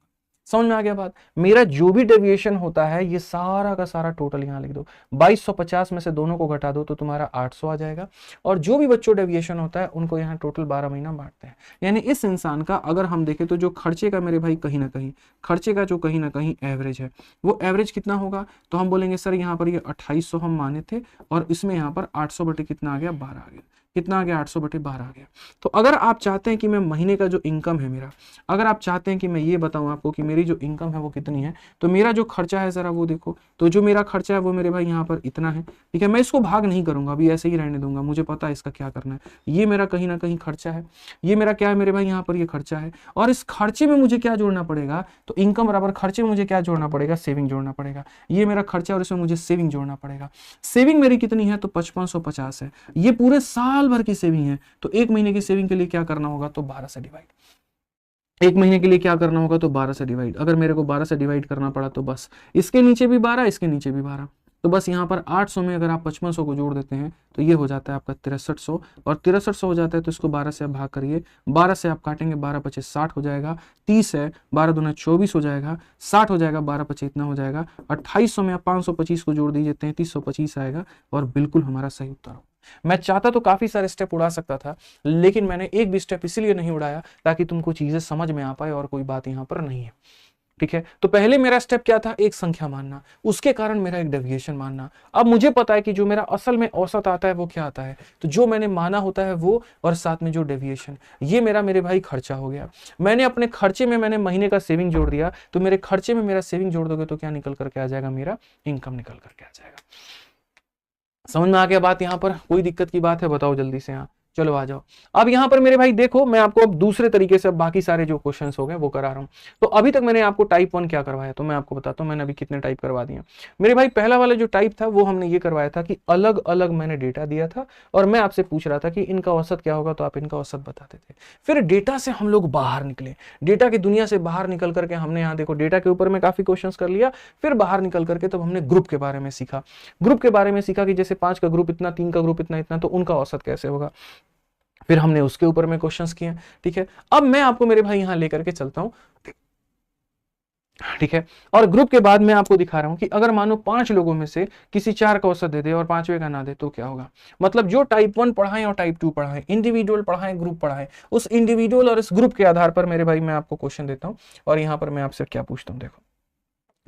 समझ में आ गया बात। मेरा जो भी डेविएशन होता है ये सारा का सारा टोटल यहाँ लिख दो। 2250 में से दोनों को घटा दो तो तुम्हारा 800 आ जाएगा। और जो भी बच्चों डेविएशन होता है उनको यहाँ टोटल 12 महीना बांटते हैं। यानी इस इंसान का अगर हम देखें तो जो खर्चे का मेरे भाई कहीं ना कहीं, खर्चे का जो कहीं ना कहीं एवरेज है, वो एवरेज कितना होगा, तो हम बोलेंगे सर यहाँ पर ये 2800 हम माने थे और इसमें यहाँ पर 800 बटे कितना आ गया, 12 आ गया। कितना आ गया, 800 बटे 12 आ गया। तो अगर आप चाहते हैं कि मैं महीने का जो इनकम है मेरा, अगर आप चाहते हैं कि मैं ये बताऊं आपको कि मेरी जो इनकम है वो कितनी है, तो मेरा जो खर्चा है जरा वो देखो। तो जो मेरा खर्चा है वो मेरे भाई यहाँ पर इतना है। ठीक है, मैं इसको भाग नहीं करूंगा, अभी ऐसे ही रहने दूंगा, मुझे पता है इसका क्या करना है। ये मेरा कहीं ना कहीं खर्चा है, ये मेरा क्या है मेरे भाई यहाँ पर ये खर्चा है। और इस खर्चे में मुझे क्या जोड़ना पड़ेगा, तो इनकम बराबर खर्चे में मुझे क्या जोड़ना पड़ेगा, सेविंग जोड़ना पड़ेगा। ये मेरा खर्चा और इसमें मुझे सेविंग जोड़ना पड़ेगा। सेविंग मेरी कितनी है, तो 5550 है। ये पूरे साल भर की सेविंग है। तो एक महीने की सेविंग के लिए क्या करना होगा, तो 12 से डिवाइड। एक महीने के लिए क्या करना होगा, तो 12 से डिवाइड। अगर मेरे को 12 से डिवाइड करना पड़ा तो बस इसके नीचे भी 12, इसके नीचे भी 12। तो बस यहाँ पर 800 में अगर आप 5500 को जोड़ देते हैं तो ये हो जाता है आपका 6300, और 6300 हो जाता है तो इसको 12 से आप भाग करिए। 12 से आप काटेंगे, 12 पचे 60 हो जाएगा। 30 है, 12 दूना 24 हो जाएगा। 60 हो जाएगा, 12 पचे इतना हो जाएगा। 2800 में आप 525 को जोड़ दीजिए, 3325 आएगा, और बिल्कुल हमारा सही उत्तर हो। मैं चाहता तो काफी सारे स्टेप उड़ा सकता था, लेकिन मैंने एक भी स्टेप इसलिए नहीं उड़ाया ताकि तुमको चीजें समझ में आ पाए, और कोई बात यहाँ पर नहीं है। ठीक है, तो पहले मेरा स्टेप क्या था, एक संख्या मानना, उसके कारण मेरा एक डेविएशन मानना। अब मुझे पता है कि जो मेरा असल में औसत आता है वो क्या आता है, तो जो मैंने माना होता है वो, और साथ में जो डेविएशन, ये मेरा मेरे भाई खर्चा हो गया। मैंने अपने खर्चे में मैंने महीने का सेविंग जोड़ दिया, तो मेरे खर्चे में मेरा सेविंग जोड़ दोगे तो क्या निकल करके आ जाएगा, मेरा इनकम निकल करके आ जाएगा। समझ में आ गया बात। यहाँ पर कोई दिक्कत की बात है, बताओ जल्दी से। यहाँ चलो आ जाओ। अब यहाँ पर मेरे भाई देखो, मैं आपको अब दूसरे तरीके से बाकी सारे जो क्वेश्चंस हो गए वो करा रहा हूँ। तो अभी तक मैंने आपको टाइप 1 क्या करवाया, तो मैं आपको बताता हूँ मैंने अभी कितने टाइप करवा दिए मेरे भाई। पहला वाला जो टाइप था वो हमने ये करवाया था कि अलग अलग मैंने डेटा दिया था और मैं आपसे पूछ रहा था कि इनका औसत क्या होगा, तो आप इनका औसत बताते थे। फिर डेटा से हम लोग बाहर निकले, डेटा की दुनिया से बाहर निकल करके हमने यहाँ देखो डेटा के ऊपर में काफी क्वेश्चन कर लिया। फिर बाहर निकल करके तब हमने ग्रुप के बारे में सीखा। ग्रुप के बारे में सीखा कि जैसे 5 का ग्रुप इतना, 3 का ग्रुप इतना इतना, तो उनका औसत कैसे होगा। फिर हमने उसके ऊपर में क्वेश्चंस किए। ठीक है, अब मैं आपको मेरे भाई यहां लेकर के चलता हूं। ठीक है, और ग्रुप के बाद मैं आपको दिखा रहा हूं कि अगर मानो 5 लोगों में से किसी 4 का औसत दे दे और 5वें का ना दे तो क्या होगा। मतलब जो टाइप 1 पढ़ाएं और टाइप 2 पढ़ाएं, इंडिविजुअल पढ़ाएं, ग्रुप पढ़ाएं, उस इंडिविजुअल और इस ग्रुप के आधार पर मेरे भाई मैं आपको क्वेश्चन देता हूं। और यहां पर मैं आपसे क्या पूछता हूं, देखो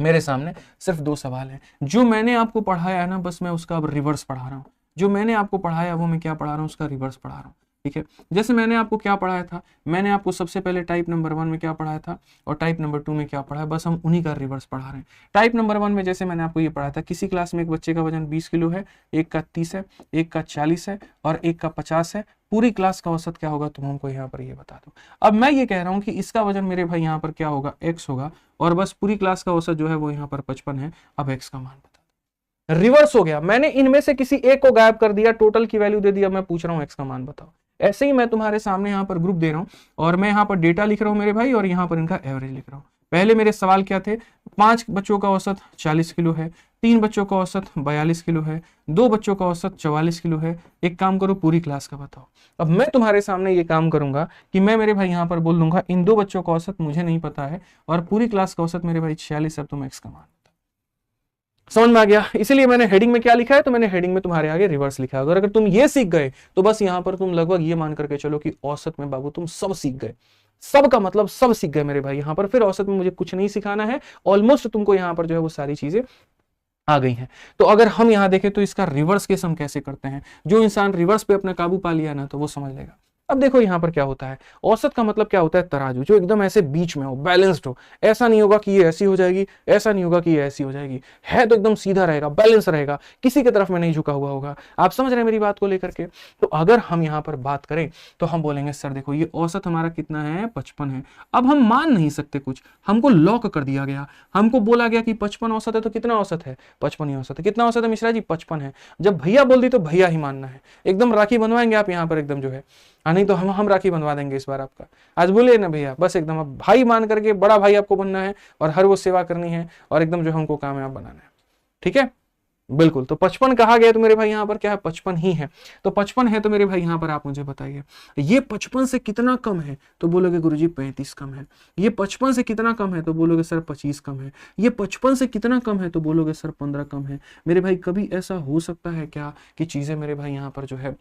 मेरे सामने सिर्फ 2 सवाल हैं। जो मैंने आपको पढ़ाया है ना, बस मैं उसका अब रिवर्स पढ़ा रहा हूँ। जो मैंने आपको पढ़ाया वो मैं क्या पढ़ा रहा हूँ, उसका रिवर्स पढ़ा रहा हूँ। ठीक है, जैसे मैंने आपको क्या पढ़ाया था, मैंने आपको सबसे पहले टाइप नंबर 1 में क्या पढ़ाया था और टाइप नंबर 2 में क्या पढ़ाया, बस हम उन्हीं का रिवर्स पढ़ा रहे हैं। टाइप नंबर 1 में जैसे मैंने आपको ये पढ़ाया था, किसी क्लास में एक बच्चे का वजन 20 किलो है, एक का 30 है, एक का 40 है और एक का 50 है। पूरी क्लास का औसत क्या होगा, तुम हमको यहाँ पर ये बता दो। अब मैं ये कह रहा हूँ कि इसका वजन मेरे भाई यहाँ पर क्या होगा, x होगा, और बस पूरी क्लास का औसत जो है वो यहाँ पर 55 है। अब x का मान बता दो। रिवर्स हो गया, मैंने इनमें से किसी एक को गायब कर दिया, टोटल की वैल्यू दे दिया, मैं पूछ रहा हूँ x का मान बताओ। ऐसे ही मैं तुम्हारे सामने यहाँ पर ग्रुप दे रहा हूँ और मैं यहाँ पर डेटा लिख रहा हूँ मेरे भाई, और यहाँ पर इनका एवरेज लिख रहा हूँ। पहले मेरे सवाल क्या थे, 5 बच्चों का औसत 40 किलो है, 3 बच्चों का औसत 42 किलो है, 2 बच्चों का औसत 44 किलो है। एक काम करो, पूरी क्लास का बताओ। अब मैं तुम्हारे सामने ये काम करूंगा कि मैं मेरे भाई यहाँ पर बोल दूंगा इन 2 बच्चों का औसत मुझे नहीं पता है और पूरी क्लास का औसत मेरे भाई 46 है, तुम x का मान। समझ में आ गया? इसीलिए मैंने हेडिंग में क्या लिखा है, तो मैंने हेडिंग में तुम्हारे आगे रिवर्स लिखा है। अगर तुम ये सीख गए तो बस यहां पर तुम लगभग ये मान करके चलो कि औसत में बाबू तुम सब सीख गए। सब का मतलब सब सीख गए मेरे भाई यहां पर। फिर औसत में मुझे कुछ नहीं सिखाना है, ऑलमोस्ट तुमको यहां पर जो है वो सारी चीजें आ गई हैं। तो अगर हम यहां देखें तो इसका रिवर्स केस हम कैसे करते हैं, जो इंसान रिवर्स पे अपना काबू पा लिया ना तो वो समझ लेगा। अब देखो यहां पर क्या होता है, औसत का मतलब क्या होता है, तराजू जो एकदम ऐसे बीच में हो, बैलेंस्ड हो। ऐसा नहीं होगा कि ये ऐसी हो जाएगी, ऐसा नहीं होगा कि ये ऐसी हो जाएगी, है तो एकदम सीधा रहेगा, बैलेंस रहेगा, किसी की तरफ में नहीं झुका हुआ होगा। आप समझ रहे हैं मेरी बात को लेकर के? तो अगर हम यहां पर बात करें तो हम बोलेंगे सर देखो ये औसत हमारा कितना है, 55 है। अब हम मान नहीं सकते कुछ, हमको लॉक कर दिया गया, हमको बोला गया कि 55 औसत है तो कितना औसत है, 55 ही औसत है। कितना औसत है मिश्रा जी, 55 है। जब भैया बोल दी तो भैया ही मानना है, एकदम राखी बनवाएंगे आप यहाँ पर एकदम जो है, नहीं तो हम राखी बनवा देंगे इस बार आपका। आज बोले ना भैया, बस एकदम अब भाई मान करके बड़ा भाई आपको बनना है और हर वो सेवा करनी है और एकदम जो हमको कामयाब बनाना है। ठीक है, बिल्कुल। तो 55 कहा गया तो मेरे भाई यहाँ पर क्या है, 55 ही है। तो 55 है तो मेरे भाई यहाँ पर आप मुझे बताइए ये 55 से कितना कम है, तो बोलोगे गुरुजी 35 कम है। ये 55 से कितना कम है, तो बोलोगे सर 25 कम है। ये 55 से कितना कम है, तो बोलोगे सर 15 कम है। मेरे भाई कभी ऐसा हो सकता है क्या कि चीजें मेरे भाई यहाँ पर जो है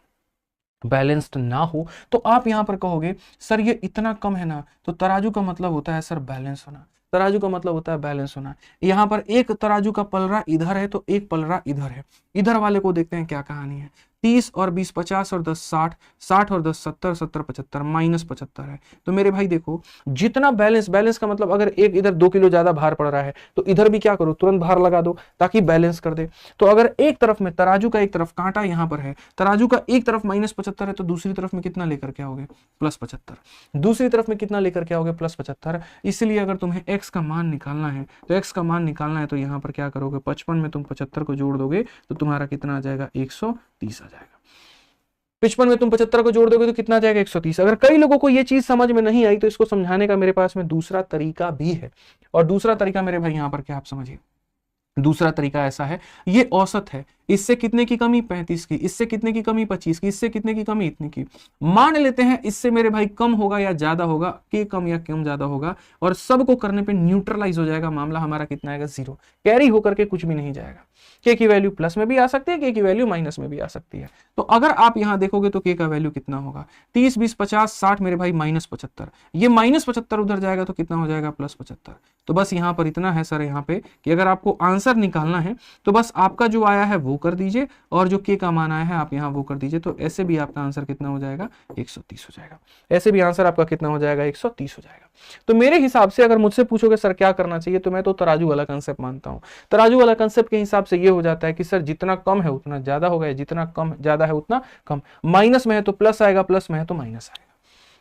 बैलेंस्ड ना हो? तो आप यहां पर कहोगे सर ये इतना कम है ना, तो तराजू का मतलब होता है सर बैलेंस होना। तराजू का मतलब होता है बैलेंस होना। यहां पर एक तराजू का पलड़ा इधर है तो एक पलड़ा इधर है। इधर वाले को देखते हैं क्या कहानी है। 30 और 20 50 और 10 60, 60 और 10 70, 70 75 माइनस 75 है। तो मेरे भाई देखो जितना बैलेंस, बैलेंस का मतलब अगर एक इधर 2 किलो ज्यादा भार पड़ रहा है तो इधर भी क्या करो, तुरंत भार लगा दो ताकि बैलेंस कर दे। तो अगर एक तरफ में तराजू का एक तरफ कांटा यहाँ पर है, तराजू का एक तरफ माइनस 75 है तो दूसरी तरफ में कितना लेकर के आओगे, प्लस 75। दूसरी तरफ में कितना लेकर के आओगे, प्लस 75। इसलिए अगर तुम्हें x का मान निकालना है तो x का मान निकालना है तो यहाँ पर क्या करोगे, 55 में तुम 75 को जोड़ दोगे तो तुम्हारा कितना आ जाएगा, 130 आ जाएगा। 55 में तुम 75 को जोड़ दोगे तो कितना आ जाएगा, 130। अगर कई लोगों को ये चीज समझ में नहीं आई तो इसको समझाने का मेरे पास में दूसरा तरीका भी है। और दूसरा तरीका मेरे भाई यहाँ पर क्या आप समझिए, दूसरा तरीका ऐसा है, ये औसत है, इससे कितने की कमी, 35 की, इससे कितने की कमी, 25 की, इससे कितने की कमी, इतने की। मान लेते हैं इससे मेरे भाई कम होगा या ज्यादा होगा, के कम या कम ज्यादा होगा, और सबको करने पे न्यूट्रलाइज हो जाएगा मामला। हमारा कितना आएगा, 0। कैरी होकर के कुछ भी नहीं जाएगा। के की वैल्यू प्लस में भी आ सकती है, के की वैल्यू माइनस में भी आ सकती है। तो अगर आप यहां देखोगे तो के का वैल्यू कितना होगा, 30 20 50 60 मेरे भाई माइनस 75। ये माइनस 75 उधर जाएगा तो कितना हो जाएगा, प्लस 75। तो बस यहां पर इतना है सर यहाँ पे कि अगर आपको आंसर निकालना है तो बस आपका जो आया है वो कर दीजिए और जो के का मान आया है आप यहाँ वो कर दीजिए। तो ऐसे भी आपका आंसर कितना हो जाएगा, 130 हो जाएगा। ऐसे भी आंसर आपका कितना हो जाएगा, 130 हो जाएगा। तो मेरे हिसाब से अगर मुझसे पूछोगे सर क्या करना चाहिए, तो मैं तो तराजू वाला कंसेप्ट मानता हूं। तराजू वाला कंसेप्ट के हिसाब से ये हो जाता है कि सर जितना कम है उतना ज्यादा होगा, जितना कम ज्यादा है उतना कम। माइनस में है तो प्लस आएगा, प्लस में है तो माइनस आएगा।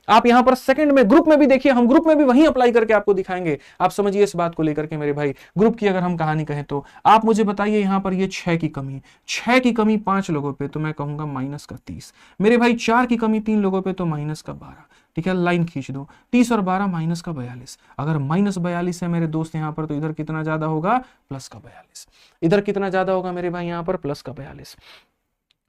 आप यहां पर सेकंड में ग्रुप में भी देखिए, हम ग्रुप में भी वही अप्लाई करके आपको दिखाएंगे। आप समझिए इस बात को लेकर के मेरे भाई। ग्रुप की अगर हम कहानी कहें तो आप मुझे बताइए यहां पर ये 6 की कमी, 6 की कमी 5 लोगों पे तो मैं कहूंगा माइनस का 30। मेरे भाई 4 की कमी 3 लोगों पे तो माइनस का 12। ठीक है, लाइन खींच दो, 30 और 12 माइनस का 42। अगर माइनस 42 है मेरे दोस्त यहां पर, तो इधर कितना ज्यादा होगा, प्लस का 42। इधर कितना ज्यादा होगा मेरे भाई यहां पर, प्लस का 42।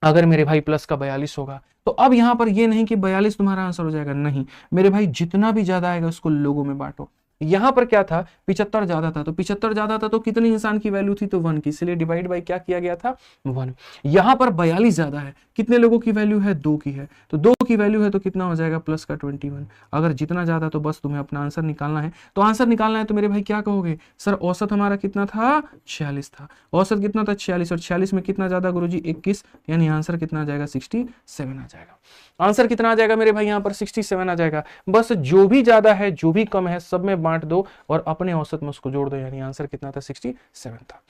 अगर मेरे भाई प्लस का 42 होगा तो अब यहां पर ये नहीं कि 42 तुम्हारा आंसर हो जाएगा, नहीं मेरे भाई जितना भी ज्यादा आएगा उसको लोगों में बांटो। यहाँ पर क्या था, 75 ज्यादा था, तो 75 ज्यादा था तो कितनी इंसान की वैल्यू थी, तो 1 की, इसलिए डिवाइड बाई क्या किया गया था, 1। यहाँ पर 42 ज्यादा है, कितने लोगों की वैल्यू है, 2 की है, तो 2 की वैल्यू है तो कितना हो जाएगा, प्लस का 21। अगर जितना ज्यादा तो बस तुम्हें अपना आंसर निकालना है, तो आंसर निकालना है तो मेरे भाई क्या कहोगे, सर औसत हमारा कितना था, 46 था, औसत कितना था, 46, और 46 में कितना ज्यादा गुरुजी, 21, यानी आंसर कितना आ जाएगा, 67 आ जाएगा। आंसर कितना आ जाएगा मेरे भाई यहाँ पर, 67 आ जाएगा। बस जो भी ज्यादा है जो भी कम है सब में बांट दो और अपने औसत में उसको जोड़ दो, यानी आंसर कितना था, 67 था।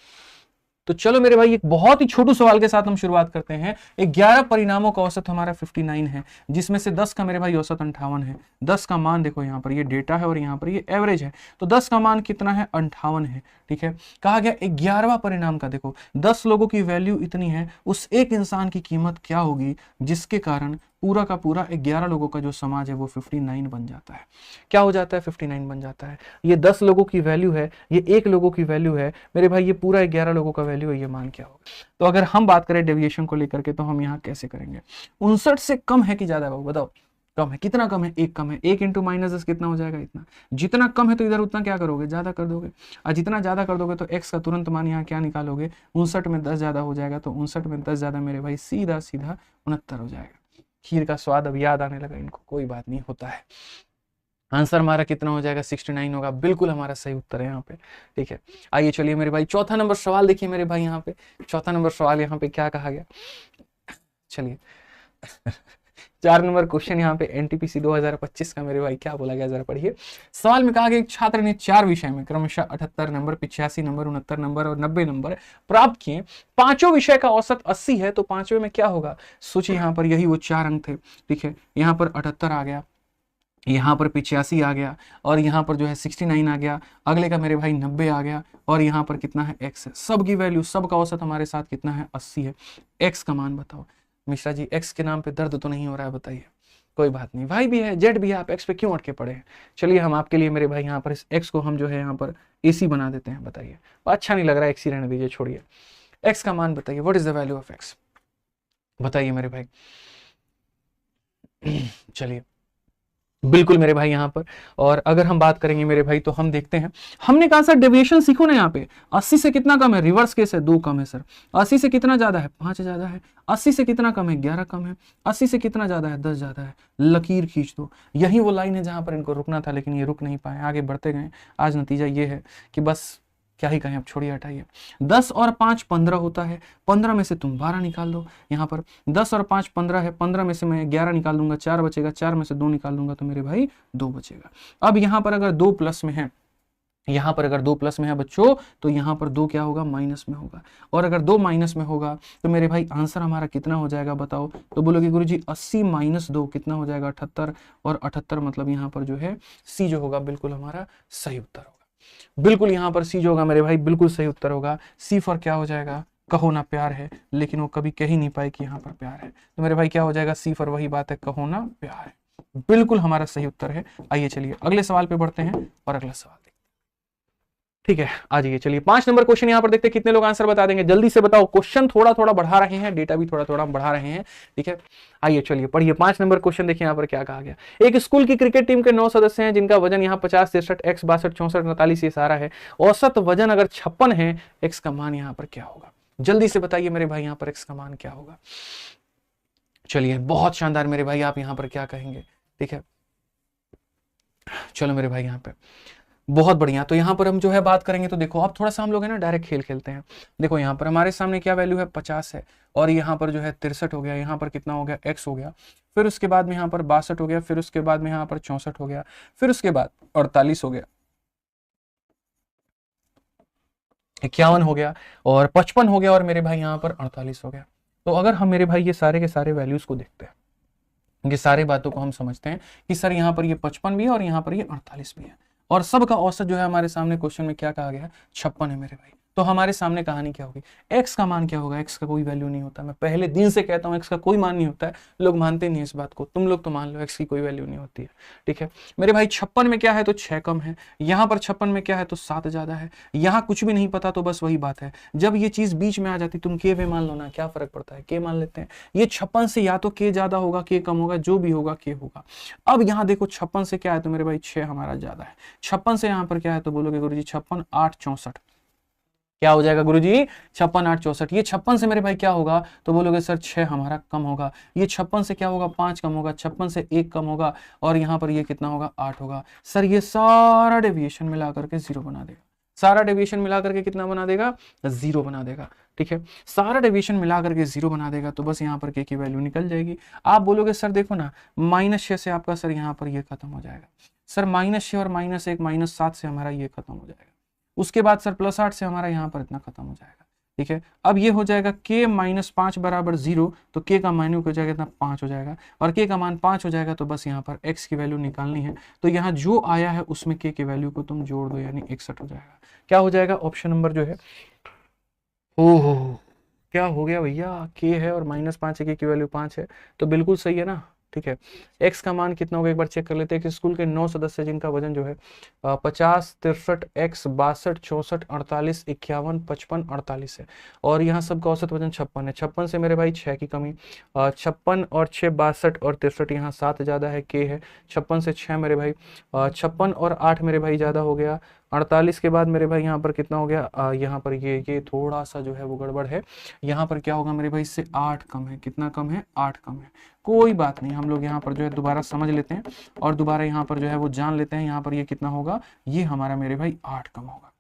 तो चलो मेरे भाई एक बहुत ही छोटू सवाल के साथ हम शुरुआत करते हैं। 11 परिणामों का औसत हमारा 59 है, जिसमें से 10 का मेरे भाई औसत 58 है। 10 का मान देखो, यहाँ पर ये डेटा है और यहाँ पर ये एवरेज है, तो 10 का मान कितना है, 58 है। ठीक है, कहा गया 11वां परिणाम का देखो, 10 लोगों की वैल्यू इतनी है, उस एक इंसान की कीमत क्या होगी जिसके कारण पूरा का पूरा 11 लोगों का जो समाज है वो 59 बन जाता है। क्या हो जाता है, 59 बन जाता है। ये 10 लोगों की वैल्यू है, ये 1 लोगों की वैल्यू है मेरे भाई, ये पूरा 11 लोगों का वैल्यू है, ये मान क्या होगा। तो अगर हम बात करें डेविएशन को लेकर के, तो हम यहाँ कैसे करेंगे, 59 से कम है कि ज्यादा है, बताओ कम है, कितना कम है, 1 कम है, 1 इंटू -10 कितना हो जाएगा, इतना। जितना कम है तो इधर उतना क्या करोगे, ज्यादा कर दोगे, और जितना ज्यादा कर दोगे तो x का तुरंत मान यहाँ क्या निकालोगे, 59 में 10 ज्यादा हो जाएगा, तो 59 में 10 ज्यादा मेरे भाई सीधा सीधा 69 हो जाएगा। खीर का स्वाद अब याद आने लगा इनको, कोई बात नहीं, होता है। आंसर हमारा कितना हो जाएगा, 69 होगा, बिल्कुल हमारा सही उत्तर है यहाँ पे। ठीक है, आइए चलिए मेरे भाई चौथा नंबर सवाल देखिए मेरे भाई, यहाँ पे चौथा नंबर सवाल यहाँ पे क्या कहा गया, चलिए 4 नंबर क्वेश्चन यहाँ पे एनटीपीसी 2025 का मेरे भाई क्या बोला गया, जरा पढ़िए। सवाल में कहा गया एक छात्र ने 4 विषय में क्रमशः 78 नंबर, 85 नंबर, 69 नंबर और 90 नंबर प्राप्त किए। पांचों विषय का औसत 80 है, तो पांचवें में क्या होगा, सोचिए। यहाँ पर यही वो 4 अंक थे। ठीक है, यहाँ पर 78 आ गया, यहाँ पर 85 आ गया, और यहाँ पर जो है 69 आ गया, अगले का मेरे भाई 90 आ गया, और यहाँ पर कितना है, x है। सब की वैल्यू, सब का औसत हमारे साथ कितना है, 80 है। x का मान बताओ। मिश्रा जी x के नाम पे दर्द तो नहीं हो रहा है, बताइए। कोई बात नहीं, भाई भी है, जेड भी है, आप x पे क्यों अटके पड़े हैं। चलिए हम आपके लिए मेरे भाई यहाँ पर इस x को हम जो है यहाँ पर AC बना देते हैं, बताइए। अच्छा नहीं लग रहा है, x ही रहने दीजिए, छोड़िए। x का मान बताइए, what is the value of x, बताइए मेरे भाई। चलिए बिल्कुल मेरे भाई यहाँ पर, और अगर हम बात करेंगे मेरे भाई तो हम देखते हैं, हमने कहा सर डेविएशन सीखो ना। यहाँ पे 80 से कितना कम है, रिवर्स केस है, 2 कम है सर। 80 से कितना ज्यादा है, 5 ज्यादा है। 80 से कितना कम है, 11 कम है। 80 से कितना ज्यादा है, 10 ज्यादा है। लकीर खींच दो, यही वो लाइन है जहां पर इनको रुकना था, लेकिन ये रुक नहीं पाए, आगे बढ़ते गए। आज नतीजा ये है कि बस क्या ही कहें, अब छोड़िए, हटाइए। 10 और 5 15 होता है, 15 में से तुम 12 निकाल दो। यहाँ पर 10 और 5 15 है, 15 में से मैं 11 निकाल दूंगा, 4 बचेगा, 4 में से 2 निकाल दूंगा तो मेरे भाई 2 बचेगा। अब यहाँ पर अगर 2 प्लस में है, यहाँ पर अगर 2 प्लस में है बच्चों, तो यहाँ पर 2 क्या होगा, माइनस में होगा। और अगर 2 माइनस में होगा तो मेरे भाई आंसर हमारा कितना हो जाएगा, बताओ। तो बोलोगे गुरुजी 80 माइनस 2 कितना हो जाएगा, 78, और 78 मतलब यहाँ पर जो है सी जो होगा बिल्कुल हमारा सही उत्तर होगा। बिल्कुल यहाँ पर सी जो होगा मेरे भाई बिल्कुल सही उत्तर होगा। सी फॉर क्या हो जाएगा, कहो ना प्यार है, लेकिन वो कभी कह ही नहीं पाए कि यहाँ पर प्यार है, तो मेरे भाई क्या हो जाएगा, सी फॉर वही बात है, कहो ना प्यार है, बिल्कुल हमारा सही उत्तर है। आइए चलिए अगले सवाल पे बढ़ते हैं और अगला सवाल देखते हैं। ठीक है, आ जाइए चलिए 5 नंबर क्वेश्चन यहाँ पर देखते हैं कितने लोग आंसर बता देंगे, जल्दी से बताओ। क्वेश्चन थोड़ा थोड़ा बढ़ा रहे हैं, डेटा भी थोड़ा थोड़ा बढ़ा रहे हैं। ठीक है, आइए चलिए पढ़िए 5 नंबर क्वेश्चन देखिए यहाँ पर क्या कहा गया। एक स्कूल की क्रिकेट टीम के 9 सदस्य हैं, जिनका वजन यहाँ 50, 63, x 62, 64, 49 ये सारा है। औसत वजन अगर 56 है, x का मान यहाँ पर क्या होगा, जल्दी से बताइए मेरे भाई, यहाँ पर x का मान क्या होगा। चलिए बहुत शानदार मेरे भाई, आप यहाँ पर क्या कहेंगे। ठीक है, चलो मेरे भाई यहाँ पे बहुत बढ़िया। तो यहाँ पर हम जो है बात करेंगे, तो देखो अब थोड़ा सा हम लोग है ना डायरेक्ट खेल खेलते हैं। देखो यहाँ पर हमारे सामने क्या वैल्यू है, 50 है, और यहाँ पर जो है 63 हो गया, यहाँ पर कितना हो गया, x हो गया, फिर उसके बाद में यहाँ पर 62 हो गया, फिर उसके बाद में यहाँ पर 64 हो गया, फिर उसके बाद 48 हो गया, 51 हो गया, और 55 हो गया, और मेरे भाई यहाँ पर 48 हो गया। तो अगर हम मेरे भाई ये सारे के सारे वैल्यूज को देखते हैं, ये सारी बातों को हम समझते हैं कि सर यहाँ पर ये 55 भी है और यहाँ पर ये 48 भी है, और सबका औसत जो है हमारे सामने क्वेश्चन में क्या कहा गया है, 56 है मेरे भाई। तो हमारे सामने कहानी क्या होगी, x का मान क्या होगा, x का कोई वैल्यू नहीं होता। मैं पहले दिन से कहता हूँ x का कोई मान नहीं होता है, लोग मानते नहीं इस बात को। तुम लोग तो मान लो x की कोई वैल्यू नहीं होती है, ठीक है मेरे भाई। 56 में क्या है तो 6 कम है, यहाँ पर 56 में क्या है तो 7 ज्यादा है। यहाँ कुछ भी नहीं पता तो बस वही बात है, जब ये चीज बीच में आ जाती तुम k वे मान लो ना, क्या फर्क पड़ता है, k मान लेते हैं। ये 56 से या तो k ज्यादा होगा k कम होगा, जो भी होगा k होगा। अब यहाँ देखो 56 से क्या है तो मेरे भाई 6 हमारा ज्यादा है। 56 से यहाँ पर क्या है तो बोलोगे गुरुजी 56 8 64, क्या हो जाएगा गुरुजी 56 8 64। ये 56 से मेरे भाई क्या होगा तो बोलोगे सर 6 हमारा कम होगा। ये 56 से क्या होगा 5 कम होगा, 56 से 1 कम होगा, और यहाँ पर ये कितना होगा 8 होगा। सर ये सारा डेविएशन मिला करके 0 बना देगा, सारा डेविएशन मिला करके कितना बना देगा 0 बना देगा, ठीक है। सारा डेविएशन मिला करके 0 बना देगा तो बस यहाँ पर k की वैल्यू निकल जाएगी। आप बोलोगे सर देखो ना -6 से आपका सर यहाँ पर ये खत्म हो जाएगा, सर -6 और -1 -7 से हमारा ये खत्म हो जाएगा, उसके बाद सर +8 से हमारा यहाँ पर इतना खत्म हो जाएगा, ठीक है। अब ये हो जाएगा k -5 बराबर 0, तो k का मान हो जाएगा इतना 5 हो जाएगा, और k का मान 5 हो जाएगा तो बस यहाँ पर x की वैल्यू निकालनी है। तो यहाँ जो आया है उसमें k की वैल्यू को तुम जोड़ दो, यानी 61 हो जाएगा। क्या हो जाएगा ऑप्शन नंबर जो है, ओहो क्या हो गया भैया, k है और -5 है, k की वैल्यू 5 है, तो बिल्कुल सही है ना, ठीक है। x का मान कितना होगा एक बार चेक कर लेते हैं कि स्कूल के 9 सदस्य जिनका वजन जो है 50 63 x 62 64 48 51 55 48 है, और यहाँ सबका औसत वजन 56 है। 56 से मेरे भाई 6 की कमी, 56 और 6 62 और 63, यहाँ 7 ज्यादा है k है। 56 से 6 मेरे भाई 56 और 8 मेरे भाई ज्यादा हो गया। 48 के बाद मेरे भाई यहाँ पर कितना हो गया, यहाँ पर ये थोड़ा सा जो है वो गड़बड़ है, यहाँ पर क्या होगा मेरे भाई इससे 8 कम है, कितना कम है 8 कम है। कोई बात नहीं, हम लोग यहाँ पर जो है दोबारा समझ लेते हैं और दोबारा यहाँ पर जो है वो जान लेते हैं। यहाँ पर ये कितना होगा, ये हमारा मेरे भाई 8 कम होगा,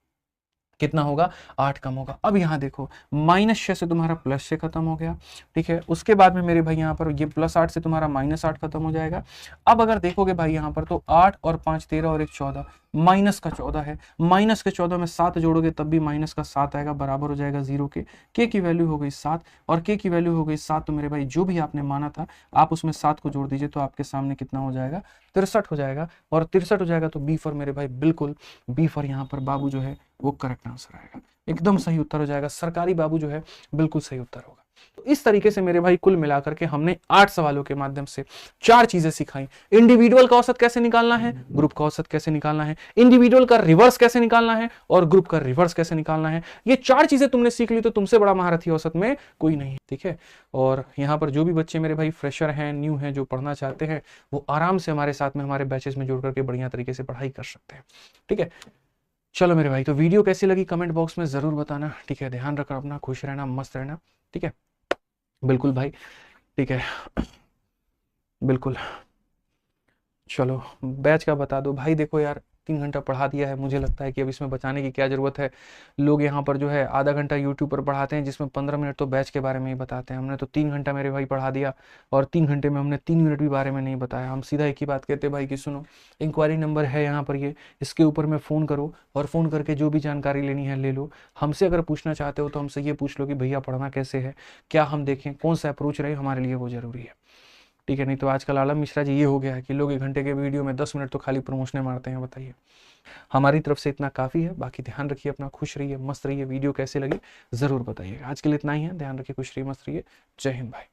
कितना होगा 8 कम होगा। अब यहाँ देखो -6 से तुम्हारा +6 खत्म हो गया, ठीक है। उसके बाद में मेरे भाई यहाँ पर ये +8 से तुम्हारा -8 खत्म हो जाएगा। अब अगर देखोगे भाई यहाँ पर तो 8 और 5 13 और 1 14, माइनस का 14 है, माइनस के 14 में 7 जोड़ोगे तब भी माइनस का 7 आएगा, बराबर हो जाएगा 0 के। k की वैल्यू हो गई 7 और k की वैल्यू हो गई 7, तो मेरे भाई जो भी आपने माना था आप उसमें 7 को जोड़ दीजिए तो आपके सामने कितना हो जाएगा 63 हो जाएगा, और 63 हो जाएगा तो बी फॉर मेरे भाई बिल्कुल बी फॉर यहाँ पर बाबू जो है वो करेक्ट आंसर आएगा, एकदम सही उत्तर हो जाएगा। सरकारी बाबू जो है बिल्कुल सही उत्तर होगा। तो इस तरीके से मेरे भाई कुल मिलाकर के हमने 8 सवालों के माध्यम से 4 चीजें सिखाई। इंडिविजुअल का औसत कैसे निकालना है, ग्रुप का औसत कैसे निकालना है, इंडिविजुअल का रिवर्स कैसे निकालना है, और ग्रुप का रिवर्स कैसे निकालना है। ये 4 चीजें तुमने सीख ली तो तुमसे बड़ा महारथी औसत में कोई नहीं है, ठीक है। और यहाँ पर जो भी बच्चे मेरे भाई फ्रेशर हैं, न्यू हैं, जो पढ़ना चाहते हैं, वो आराम से हमारे साथ में हमारे बैचेस में जुड़ करके बढ़िया तरीके से पढ़ाई कर सकते हैं, ठीक है। चलो मेरे भाई, तो वीडियो कैसी लगी कमेंट बॉक्स में जरूर बताना, ठीक है। ध्यान रखना अपना, खुश रहना, मस्त रहना, ठीक है। बिल्कुल भाई, ठीक है, बिल्कुल। चलो बैच का बता दो भाई। देखो यार 3 घंटा पढ़ा दिया है, मुझे लगता है कि अब इसमें बचाने की क्या ज़रूरत है। लोग यहाँ पर जो है आधा घंटा यूट्यूब पर पढ़ाते हैं जिसमें 15 मिनट तो बैच के बारे में ही बताते हैं। हमने तो 3 घंटा मेरे भाई पढ़ा दिया, और 3 घंटे में हमने 3 मिनट भी बारे में नहीं बताया। हम सीधा एक ही बात कहते हैं भाई कि सुनो, इंक्वायरी नंबर है यहाँ पर, ये इसके ऊपर में फ़ोन करो और फ़ोन करके जो भी जानकारी लेनी है ले लो। हमसे अगर पूछना चाहते हो तो हमसे ये पूछ लो कि भैया पढ़ना कैसे है, क्या हम देखें, कौन सा अप्रोच रहे, हमारे लिए वो ज़रूरी है, ठीक है। नहीं तो आजकल आलम मिश्रा जी ये हो गया है कि लोग 1 घंटे के वीडियो में 10 मिनट तो खाली प्रमोशन मारते हैं। बताइए, हमारी तरफ से इतना काफ़ी है। बाकी ध्यान रखिए अपना, खुश रहिए, मस्त रहिए। वीडियो कैसे लगी ज़रूर बताइए। आज के लिए इतना ही है, ध्यान रखिए, खुश रहिए, मस्त रहिए। जय हिंद भाई।